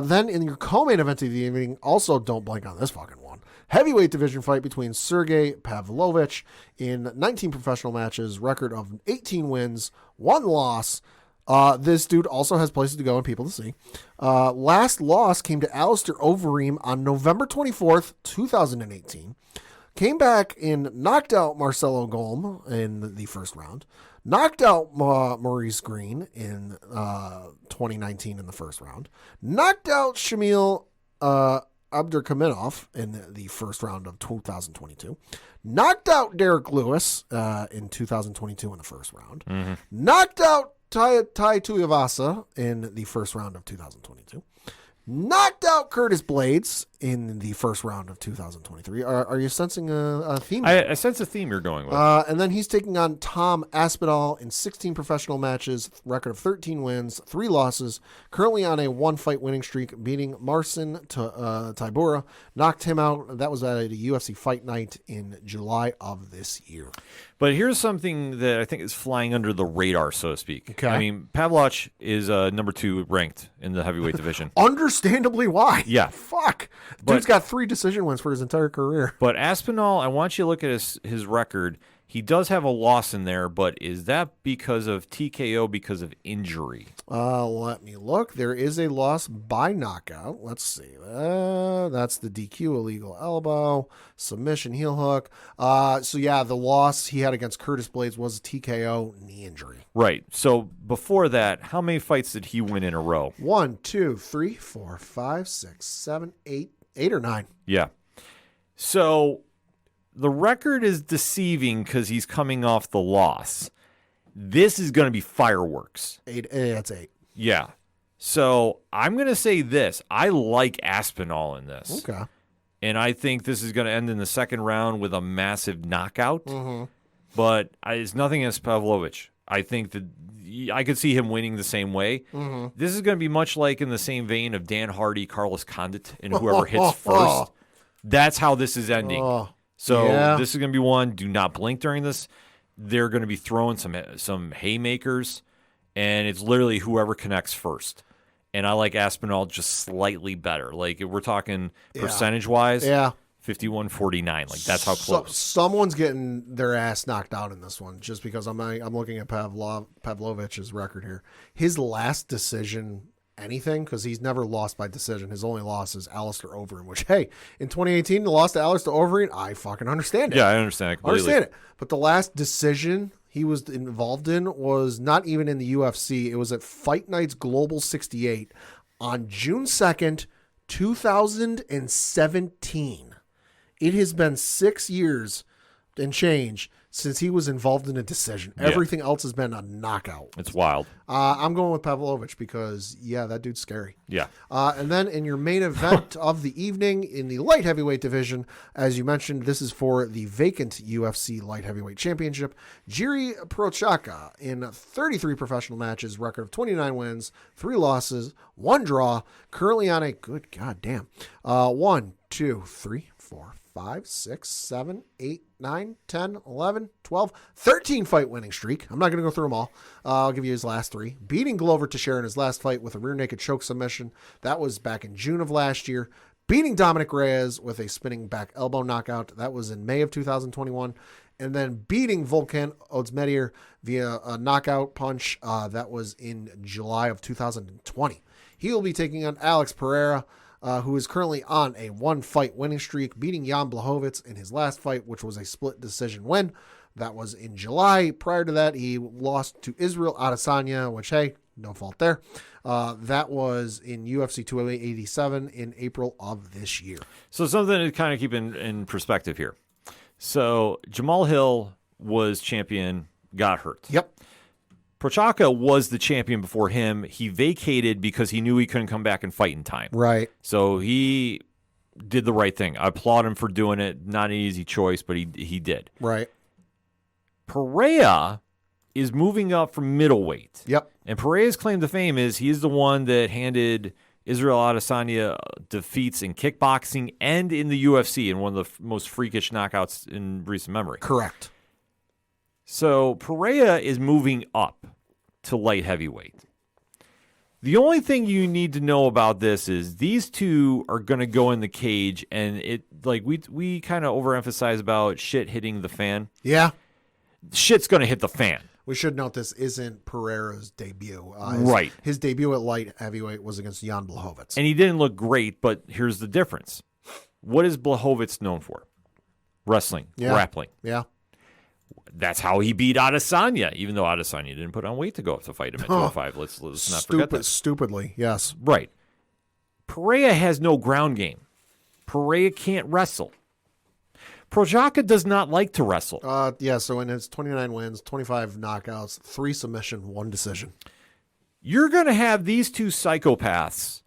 Then in your co-main event of the evening, also don't blank on this fucking one. Heavyweight division fight between Sergey Pavlovich in 19 professional matches, record of 18 wins, 1 loss. This dude also has places to go and people to see. Last loss came to Alistair Overeem on November 24th, 2018. Came back and knocked out Marcelo Golm in the first round. Knocked out Maurice Green in 2019 in the first round. Knocked out Shamil Abdurkhaminov in the first round of 2022. Knocked out Derek Lewis in 2022 in the first round. Knocked out Tai Tuivasa in the first round of 2022. Knocked out Curtis Blades in the first round of 2023. Are you sensing a theme? I sense a theme you're going with. And then he's taking on Tom Aspinall in 16 professional matches, record of 13 wins, 3 losses, currently on a 1-fight winning streak, beating Marcin Tybura. Knocked him out. That was at a UFC Fight Night in July of this year. But here's something that I think is flying under the radar, so to speak. Okay. I mean, Pavlovich is number 2 ranked in the heavyweight division. Understandably why. Yeah. Fuck. But- Dude's got 3 decision wins for his entire career. But Aspinall, I want you to look at his record. He does have a loss in there, but is that because of TKO, because of injury? Let me look. There is a loss by knockout. Let's see. That's the DQ, illegal elbow, submission, heel hook. So yeah, the loss he had against Curtis Blades was a TKO, knee injury. Right. So before that, how many fights did he win in a row? 1, 2, 3, 4, 5, 6, 7, 8 or 9. Yeah. So the record is deceiving because he's coming off the loss. This is going to be fireworks. 8. That's 8. Yeah. So I'm going to say this. I like Aspinall in this. Okay. And I think this is going to end in the second round with a massive knockout. But it's nothing against Pavlovich. I think that I could see him winning the same way. This is going to be much like in the same vein of Dan Hardy, Carlos Condit, and whoever hits first. That's how this is ending. So yeah. This is going to be one. Do not blink during this. They're going to be throwing some haymakers, and it's literally whoever connects first. And I like Aspinall just slightly better. Like if we're talking percentage-wise, Yeah. 51-49. Like that's how close. Someone's getting their ass knocked out in this one just because I'm looking at Pavlovich's record here. His last decision anything, because he's never lost by decision. His only loss is Alistair Overeem, which, hey, in 2018, the loss to Alistair Overeem, I fucking understand it. Yeah, I understand it completely. Understand it. But the last decision he was involved in was not even in the UFC. It was at Fight Nights Global 68 on June 2nd, 2017. It has been 6 years and change since he was involved in a decision. Yeah. Everything else has been a knockout. It's wild. I'm going with Pavlovich because, yeah, that dude's scary. Yeah. And then in your main event of the evening in the light heavyweight division, as you mentioned, this is for the vacant UFC light heavyweight championship. Jiri Prochazka in 33 professional matches, record of 29 wins, 3 losses, 1 draw, currently on a good goddamn 1, 2, 3, 4, 5, 6, 7, 8, 9, 10, 11, 12, 13 fight winning streak. I'm not going to go through them all. I'll give you his last 3. Beating Glover Teixeira in his last fight with a rear naked choke submission. That was back in June of last year. Beating Dominic Reyes with a spinning back elbow knockout. That was in May of 2021. And then beating Volkan Ozdemir via a knockout punch. That was in July of 2020. He will be taking on Alex Pereira, who is currently on a 1-fight winning streak, beating Jan Blachowicz in his last fight, which was a split decision win. That was in July. Prior to that, he lost to Israel Adesanya, which, hey, no fault there. That was in UFC 287 in April of this year. So something to kind of keep in perspective here. So Jamal Hill was champion, got hurt. Yep. Prochazka was the champion before him. He vacated because he knew he couldn't come back and fight in time. Right. So he did the right thing. I applaud him for doing it. Not an easy choice, but he did. Right. Pereira is moving up from middleweight. Yep. And Pereira's claim to fame is he's the one that handed Israel Adesanya defeats in kickboxing and in the UFC in one of the most freakish knockouts in recent memory. Correct. So Pereira is moving up to light heavyweight. The only thing you need to know about this is these two are going to go in the cage, and it like we kind of overemphasize about shit hitting the fan. Yeah. Shit's going to hit the fan. We should note this isn't Pereira's debut. Right. His debut at light heavyweight was against Jan Blachowicz. And he didn't look great, but here's the difference. What is Blachowicz known for? Wrestling, grappling. Yeah. That's how he beat Adesanya, even though Adesanya didn't put on weight to go up to fight him at 205. Let's not forget that. Stupidly, yes. Right. Pereira has no ground game. Pereira can't wrestle. Prochazka does not like to wrestle. Yeah, so in his 29 wins, 25 knockouts, 3 submission, 1 decision. You're going to have these two psychopaths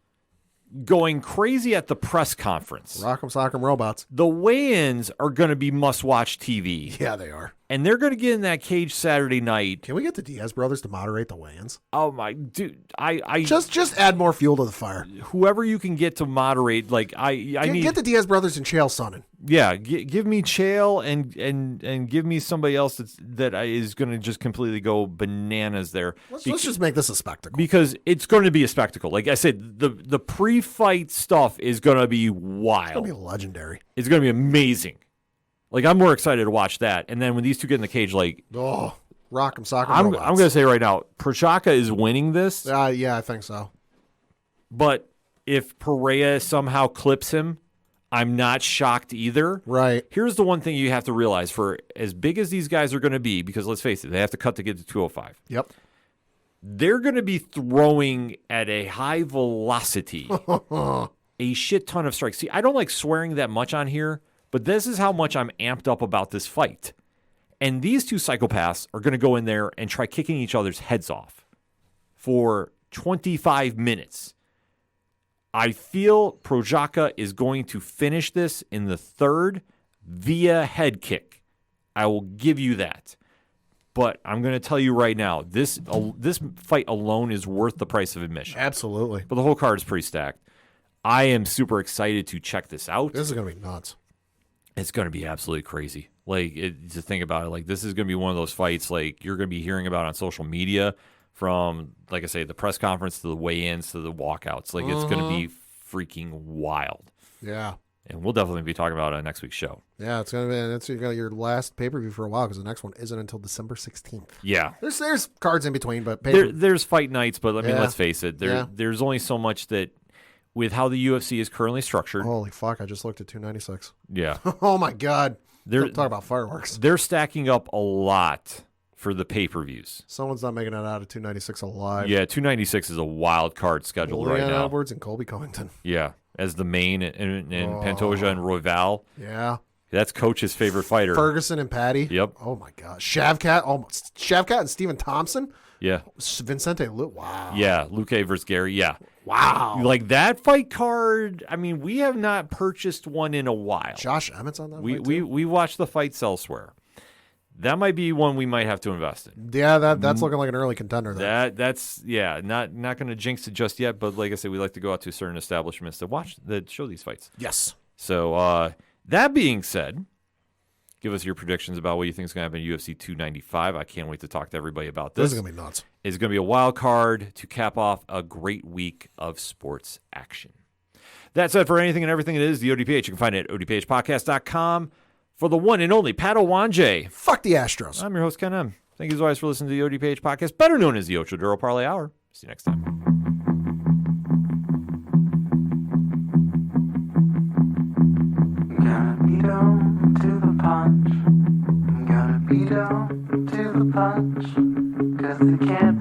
going crazy at the press conference. Rock'em sock'em robots. The weigh-ins are going to be must-watch TV. Yeah, they are. And they're going to get in that cage Saturday night. Can we get the Diaz brothers to moderate the weigh-ins? Oh my dude, I Just add more fuel to the fire. whoever you can get to moderate, like I need Get the Diaz brothers and Chael Sonnen. yeah, give me Chael and give me somebody else that is going to just completely go bananas there. Let's just make this a spectacle. Because it's going to be a spectacle. Like I said, the pre-fight stuff is going to be wild. It's going to be legendary. It's going to be amazing. Like, I'm more excited to watch that. And then when these two get in the cage, like, Oh, rock'em sock'em I'm robots. going to say right now, Prochazka is winning this. Yeah, I think so. But if Pereira somehow clips him, I'm not shocked either. Right. Here's the one thing you have to realize: for as big as these guys are going to be, because let's face it, they have to cut to get to 205. Yep. They're going to be throwing at a high velocity, a shit ton of strikes. See, I don't like swearing that much on here, but this is how much I'm amped up about this fight. And these two psychopaths are going to go in there and try kicking each other's heads off for 25 minutes. I feel Prochazka is going to finish this in the third via head kick. I will give you that. But I'm going to tell you right now, this fight alone is worth the price of admission. Absolutely. But the whole card is pretty stacked. I am super excited to check this out. This is going to be nuts. It's going to be absolutely crazy. Like, to think about it, like, this is going to be one of those fights, like, you're going to be hearing about on social media from, like I say, the press conference to the weigh-ins to the walkouts. Like, it's going to be freaking wild. Yeah. And we'll definitely be talking about it on next week's show. Yeah, it's gonna be your last pay-per-view for a while because the next one isn't until December 16th. Yeah. There's cards in between, but There's fight nights, but I mean, Yeah. let's face it, Yeah. there's only so much that, with how the UFC is currently structured. Holy fuck! I just looked at 296. Yeah. Oh my god! They're Talk about fireworks. They're stacking up a lot for the pay-per-views. Someone's not making it out of 296 alive. Yeah, 296 is a wild card scheduled right Leon now. Edwards and Colby Covington. Yeah, as the main and Pantoja and Royval. Yeah. That's Coach's favorite fighter. Ferguson and Patty. Yep. Oh my god. Shavkat. Almost. Shavkat and Stephen Thompson. Yeah. Vincente Luque. Wow. Yeah, Luke versus Gary. Yeah. Wow. Like that fight card, I mean, we have not purchased one in a while. Josh Emmett's on that. We fight too? we watch the fights elsewhere. That might be one we might have to invest in. Yeah, that's looking like an early contender. There. That's not going to jinx it just yet, but like I said, we like to go out to certain establishments that show these fights. Yes. So that being said, give us your predictions about what you think is going to happen in UFC 295. I can't wait to talk to everybody about this. This is gonna be nuts. It's going to be a wild card to cap off a great week of sports action. That's it for anything and everything it is the ODPH. You can find it at odphpodcast.com. For the one and only Pat Owanje. Fuck the Astros. I'm your host, Ken M. Thank you as always for listening to the ODPH podcast, better known as the Ocho Duro Parlay Hour. See you next time. Gotta be down to the punch. Gotta be down to the punch. 'Cause they can't